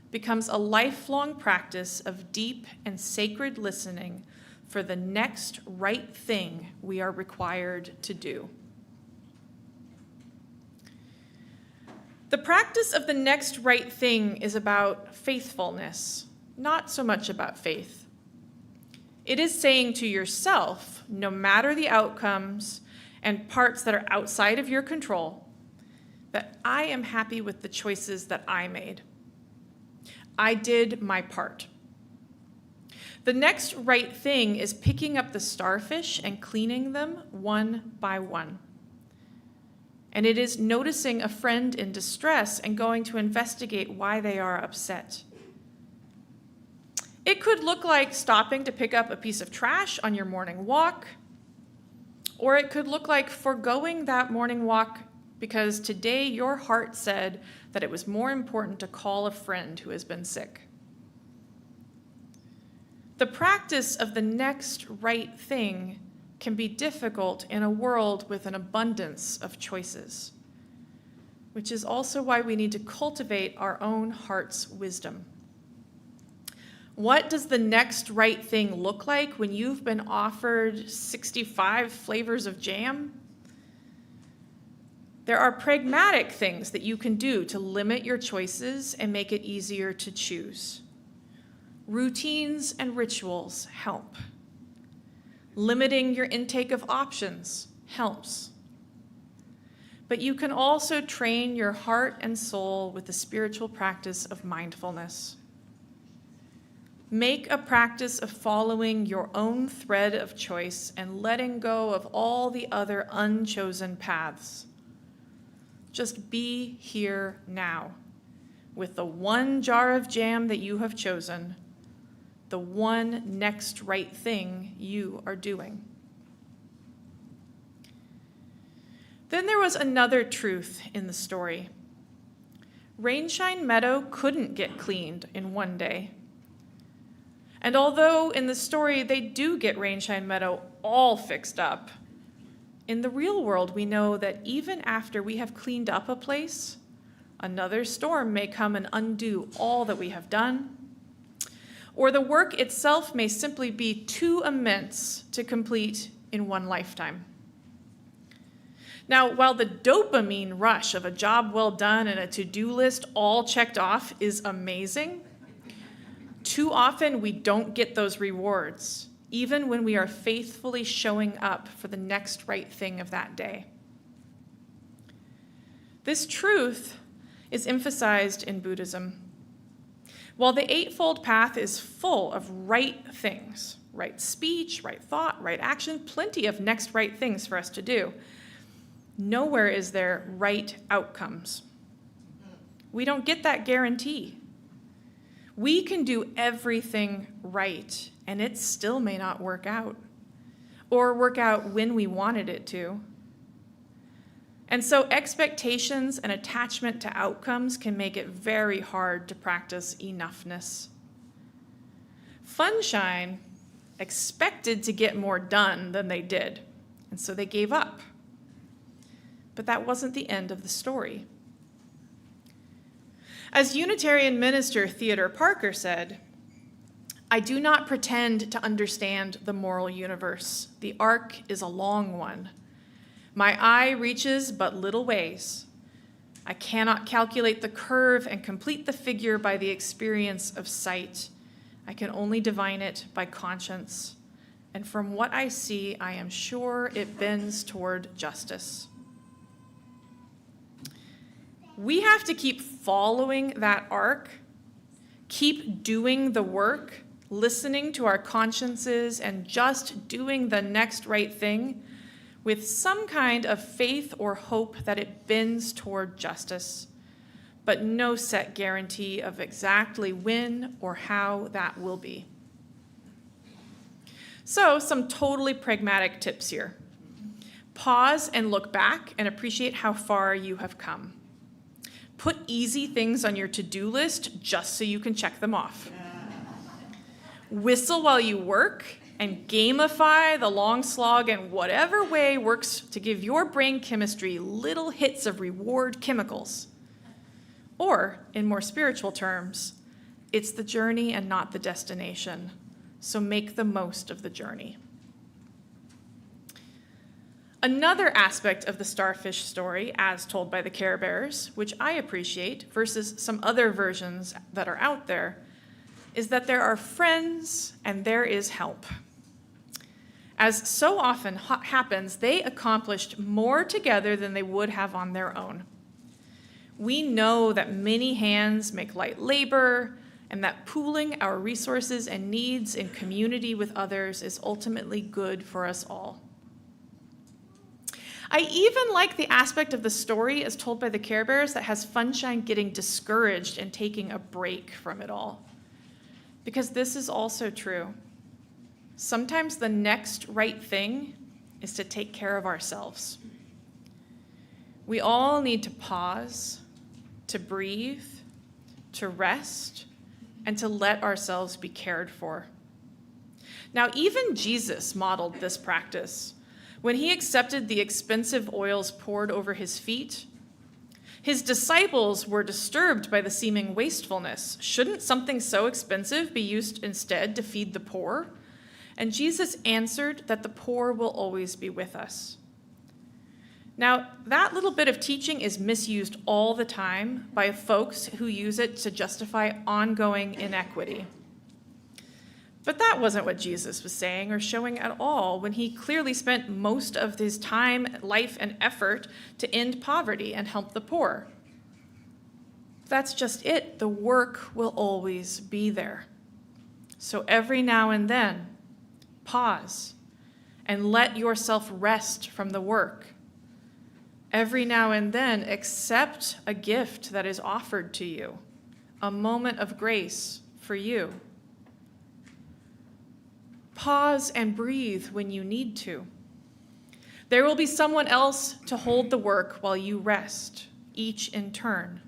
becomes a lifelong practice of deep and sacred listening for the next right thing we are required to do. The practice of the next right thing is about faithfulness, not so much about faith. It is saying to yourself, no matter the outcomes and parts that are outside of your control, that I am happy with the choices that I made. I did my part. The next right thing is picking up the starfish and cleaning them one by one. And it is noticing a friend in distress and going to investigate why they are upset. It could look like stopping to pick up a piece of trash on your morning walk, or it could look like foregoing that morning walk because today your heart said that it was more important to call a friend who has been sick. The practice of the next right thing can be difficult in a world with an abundance of choices, which is also why we need to cultivate our own heart's wisdom. What does the next right thing look like when you've been offered 65 flavors of jam? There are pragmatic things that you can do to limit your choices and make it easier to choose. Routines and rituals help. Limiting your intake of options helps. But you can also train your heart and soul with the spiritual practice of mindfulness. Make a practice of following your own thread of choice and letting go of all the other unchosen paths. Just be here now with the one jar of jam that you have chosen, the one next right thing you are doing. Then there was another truth in the story. Rainshine Meadow couldn't get cleaned in one day. And although in the story they do get Rainshine Meadow all fixed up, in the real world we know that even after we have cleaned up a place, another storm may come and undo all that we have done, or the work itself may simply be too immense to complete in one lifetime. Now, while the dopamine rush of a job well done and a to-do list all checked off is amazing, too often we don't get those rewards, even when we are faithfully showing up for the next right thing of that day. This truth is emphasized in Buddhism. While the Eightfold Path is full of right things, right speech, right thought, right action, plenty of next right things for us to do, nowhere is there right outcomes. We don't get that guarantee. We can do everything right, and it still may not work out, or work out when we wanted it to. And so expectations and attachment to outcomes can make it very hard to practice enoughness. Funshine expected to get more done than they did, and so they gave up. But that wasn't the end of the story. As Unitarian minister Theodore Parker said, "I do not pretend to understand the moral universe. The arc is a long one. My eye reaches but little ways. I cannot calculate the curve and complete the figure by the experience of sight. I can only divine it by conscience. And from what I see, I am sure it bends toward justice." We have to keep following that arc, keep doing the work, listening to our consciences, and just doing the next right thing with some kind of faith or hope that it bends toward justice, but no set guarantee of exactly when or how that will be. So, some totally pragmatic tips here. Pause and look back and appreciate how far you have come. Put easy things on your to-do list just so you can check them off. Whistle while you work and gamify the long slog in whatever way works to give your brain chemistry little hits of reward chemicals. Or, in more spiritual terms, it's the journey and not the destination. so make the most of the journey. Another aspect of the starfish story, as told by the Care Bears, which I appreciate versus some other versions that are out there, is that there are friends and there is help. As so often happens, they accomplished more together than they would have on their own. We know that many hands make light labor, and that pooling our resources and needs in community with others is ultimately good for us all. I even like the aspect of the story as told by the Care Bears that has Funshine getting discouraged and taking a break from it all. Because this is also true. Sometimes the next right thing is to take care of ourselves. We all need to pause, to breathe, to rest, and to let ourselves be cared for. Now, even Jesus modeled this practice. When he accepted the expensive oils poured over his feet, his disciples were disturbed by the seeming wastefulness. Shouldn't something so expensive be used instead to feed the poor? And Jesus answered that the poor will always be with us. Now, that little bit of teaching is misused all the time by folks who use it to justify ongoing inequity. But that wasn't what Jesus was saying or showing at all when he clearly spent most of his time, life, and effort to end poverty and help the poor. That's just it. The work will always be there. So every now and then, pause and let yourself rest from the work. Every now and then, accept a gift that is offered to you, a moment of grace for you. Pause and breathe when you need to. There will be someone else to hold the work while you rest, each in turn.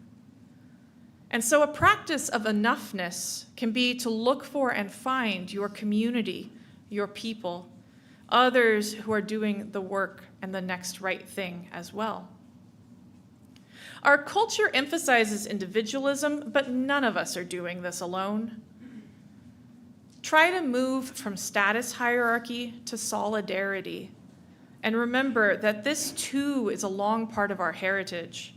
And so a practice of enoughness can be to look for and find your community, your people, others who are doing the work and the next right thing as well. Our culture emphasizes individualism, but none of us are doing this alone. Try to move from status hierarchy to solidarity. And remember that this too is a long part of our heritage.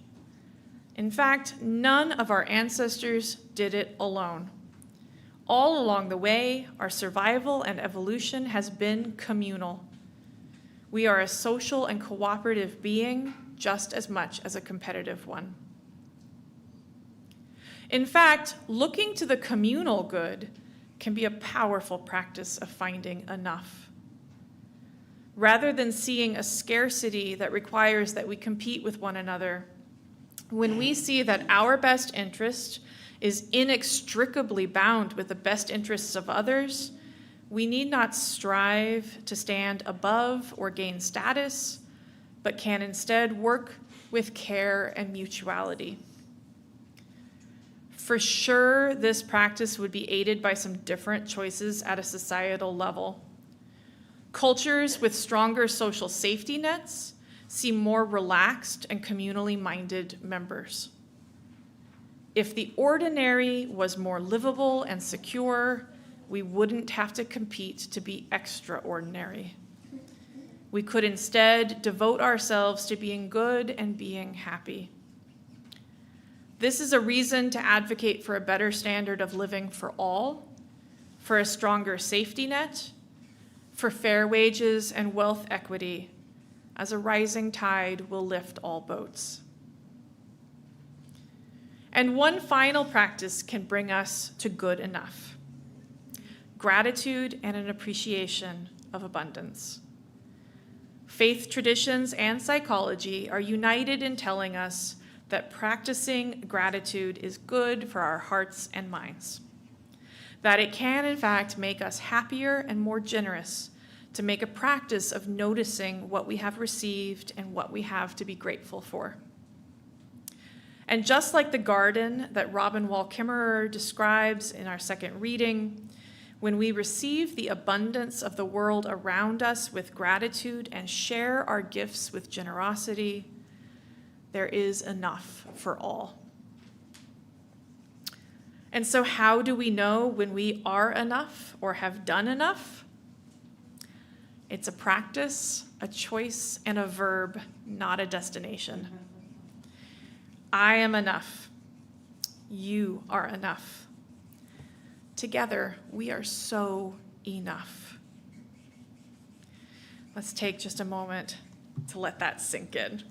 In fact, none of our ancestors did it alone. All along the way, our survival and evolution has been communal. We are a social and cooperative being just as much as a competitive one. In fact, looking to the communal good can be a powerful practice of finding enough. Rather than seeing a scarcity that requires that we compete with one another, when we see that our best interest is inextricably bound with the best interests of others, we need not strive to stand above or gain status, but can instead work with care and mutuality. For sure, this practice would be aided by some different choices at a societal level. Cultures with stronger social safety nets see more relaxed and communally minded members. If the ordinary was more livable and secure, we wouldn't have to compete to be extraordinary. We could instead devote ourselves to being good and being happy. This is a reason to advocate for a better standard of living for all, for a stronger safety net, for fair wages and wealth equity, as a rising tide will lift all boats. And one final practice can bring us to good enough: gratitude and an appreciation of abundance. Faith traditions and psychology are united in telling us that practicing gratitude is good for our hearts and minds, that it can, in fact, make us happier and more generous, to make a practice of noticing what we have received and what we have to be grateful for. And just like the garden that Robin Wall Kimmerer describes in our second reading, when we receive the abundance of the world around us with gratitude and share our gifts with generosity, there is enough for all. And so how do we know when we are enough or have done enough? It's a practice, a choice, and a verb, not a destination. I am enough. You are enough. Together, we are so enough. Let's take just a moment to let that sink in.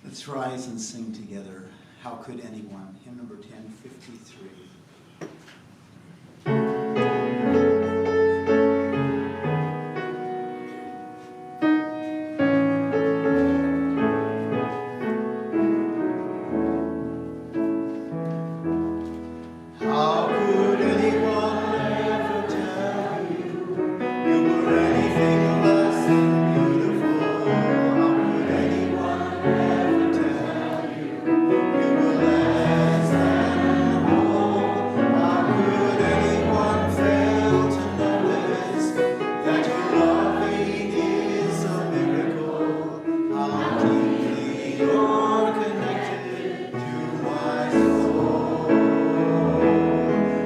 Let's rise and sing together. How could anyone? Hymn number 1053. How could anyone ever tell you were anything less than beautiful? How could anyone ever tell you were less than whole? How could anyone fail to notice that your loving is a miracle? How deeply you're connected to my soul.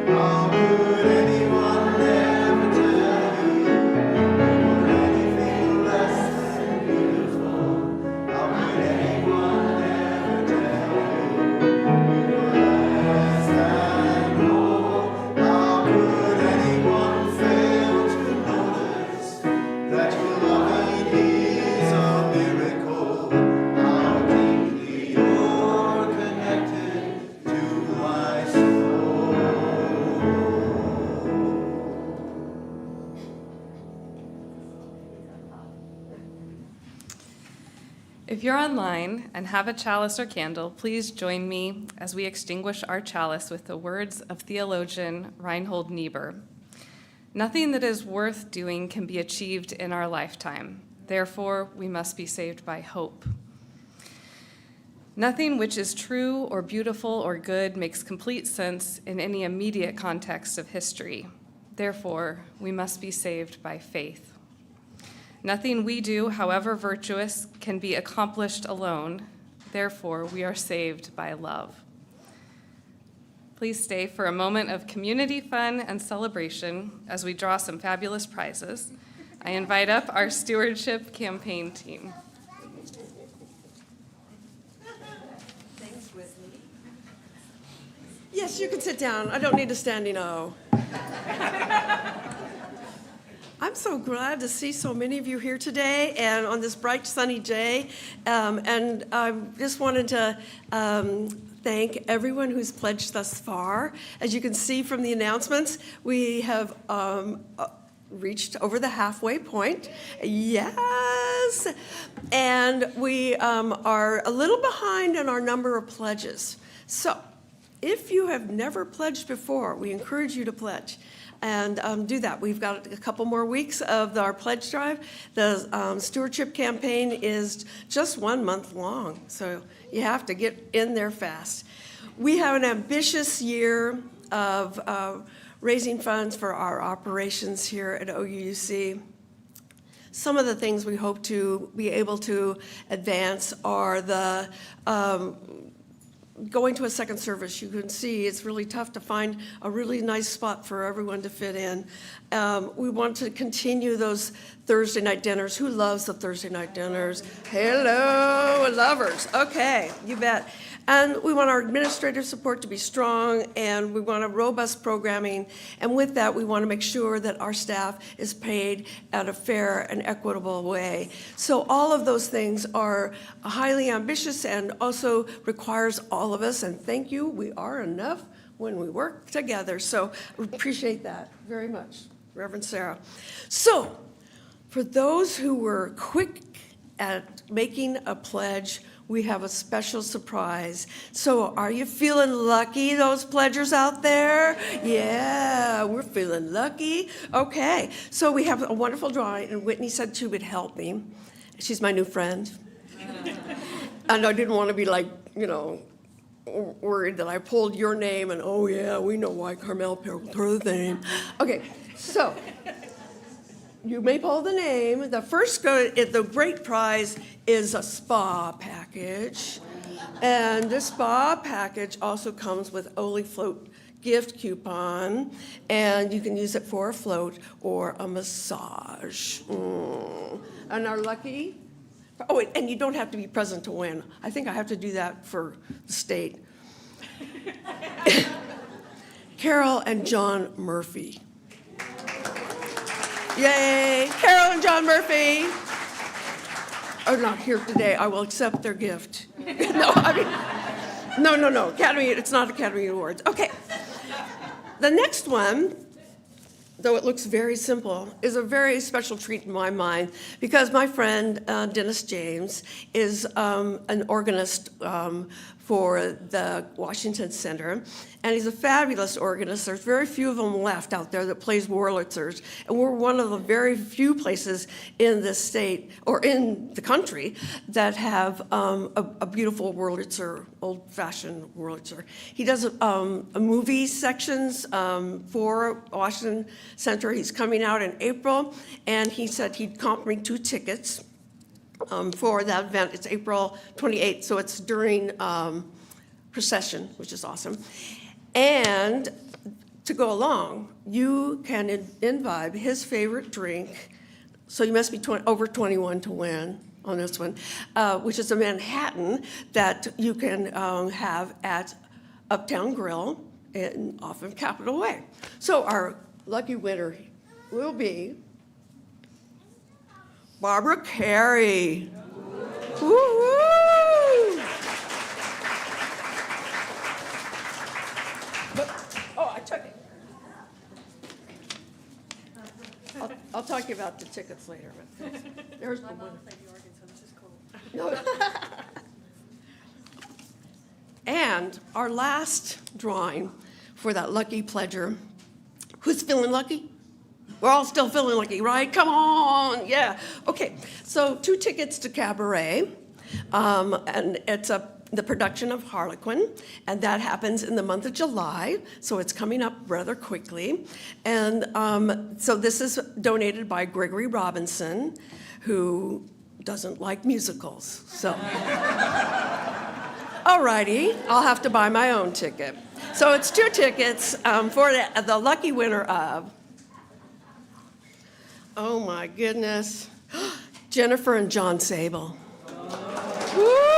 How could anyone ever tell you were anything less than beautiful? How could anyone ever tell you were less than whole? How could anyone fail to notice that your loving is a miracle? How deeply you're connected to my soul. If you're online and have a chalice or candle, please join me as we extinguish our chalice with the words of theologian Reinhold Niebuhr. Nothing that is worth doing can be achieved in our lifetime. Therefore, we must be saved by hope. Nothing which is true or beautiful or good makes complete sense in any immediate context of history. Therefore, we must be saved by faith. Nothing we do, however virtuous, can be accomplished alone. Therefore, we are saved by love. Please stay for a moment of community fun and celebration as we draw some fabulous prizes. I invite up our stewardship campaign team. Yes, you can sit down. I don't need a standing O. I'm so glad to see so many of you here today and on this bright sunny day. And I just wanted to thank everyone who's pledged thus far. As you can see from the announcements, we have reached over the halfway point. Yes. And we are a little behind in our number of pledges. So if you have never pledged before, we encourage you to pledge. And do that. We've got a couple more weeks of our pledge drive. The stewardship campaign is just 1 month long, so you have to get in there fast. We have an ambitious year of raising funds for our operations here at OUC. Some of the things we hope to be able to advance are the going to a second service. You can see it's really tough to find a really nice spot for everyone to fit in. We want to continue those Thursday night dinners. Who loves the Thursday night dinners? Hello, lovers. Okay, you bet. And we want our administrative support to be strong, and we want a robust programming. And with that, we want to make sure that our staff is paid at a fair and equitable way. So all of those things are highly ambitious and also requires all of us, and thank you, we are enough when we work together. So we appreciate that very much, Reverend Sara. So for those who were quick at making a pledge, we have a special surprise. So are you feeling lucky, those pledgers out there? Yeah, we're feeling lucky. Okay, so we have a wonderful drawing, and Whitney said she would help me. She's my new friend. And I didn't want to be like, worried that I pulled your name and, oh yeah, we know why Carmel pulled her name. Okay, so you may pull the name. The first, the great prize is a spa package. And this spa package also comes with Oli Float gift coupon, and you can use it for a float or a massage. And our lucky, oh, and you don't have to be present to win. I think I have to do that for the state. Carol and John Murphy. Yay, Carol and John Murphy are not here today. I will accept their gift. No. Academy, it's not Academy Awards. Okay. The next one, though it looks very simple, is a very special treat in my mind because my friend Dennis James is an organist for the Washington Center, and he's a fabulous organist. There's very few of them left out there that plays Wurlitzers, and we're one of the very few places in this state, or in the country, that have a beautiful Wurlitzer, old-fashioned Wurlitzer. He does movie sections for Washington Center. He's coming out in April, and he said he'd comp me 2 tickets for that event. It's April 28th, so it's during procession, which is awesome. And to go along, you can imbibe his favorite drink, so you must be over 21 to win on this one, which is a Manhattan that you can have at Uptown Grill off of Capitol Way. So our lucky winner will be Barbara Carey. Woo-woo! I took it. I'll talk to you about the tickets later. But there's the one. No. And our last drawing for that lucky pledger. Who's feeling lucky? We're all still feeling lucky, right? Come on, yeah. Okay, so 2 tickets to Cabaret, and it's the production of Harlequin, and that happens in the month of July, so it's coming up rather quickly. And so this is donated by Gregory Robinson, who doesn't like musicals, so. All righty, I'll have to buy my own ticket. So it's 2 tickets for the lucky winner of, oh my goodness, Jennifer and John Sable. Woo!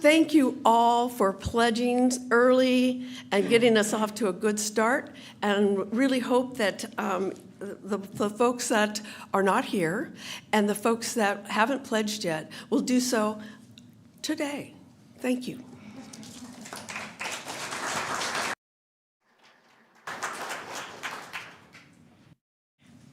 Thank you all for pledging early and getting us off to a good start, and really hope that the folks that are not here and the folks that haven't pledged yet will do so today. Thank you.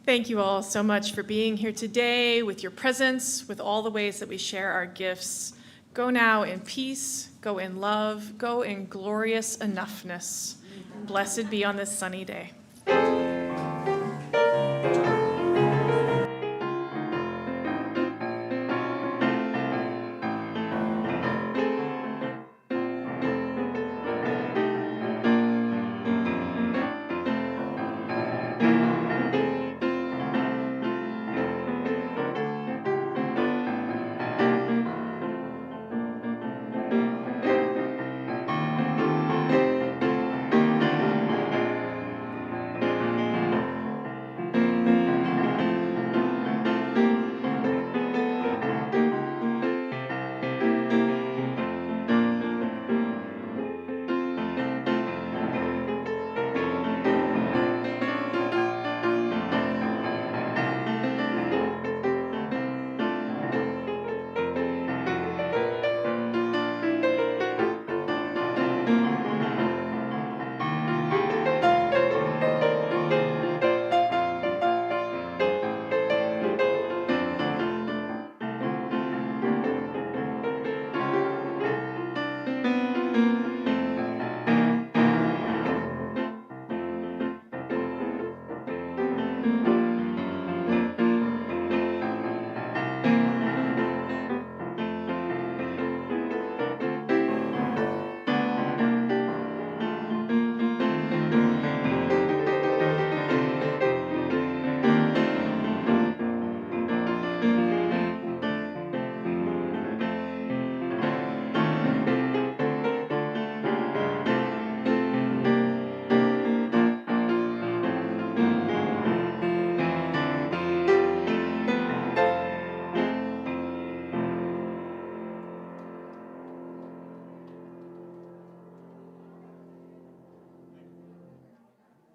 Thank you all so much for being here today, with your presence, with all the ways that we share our gifts. Go now in peace, go in love, go in glorious enoughness. Blessed be on this sunny day.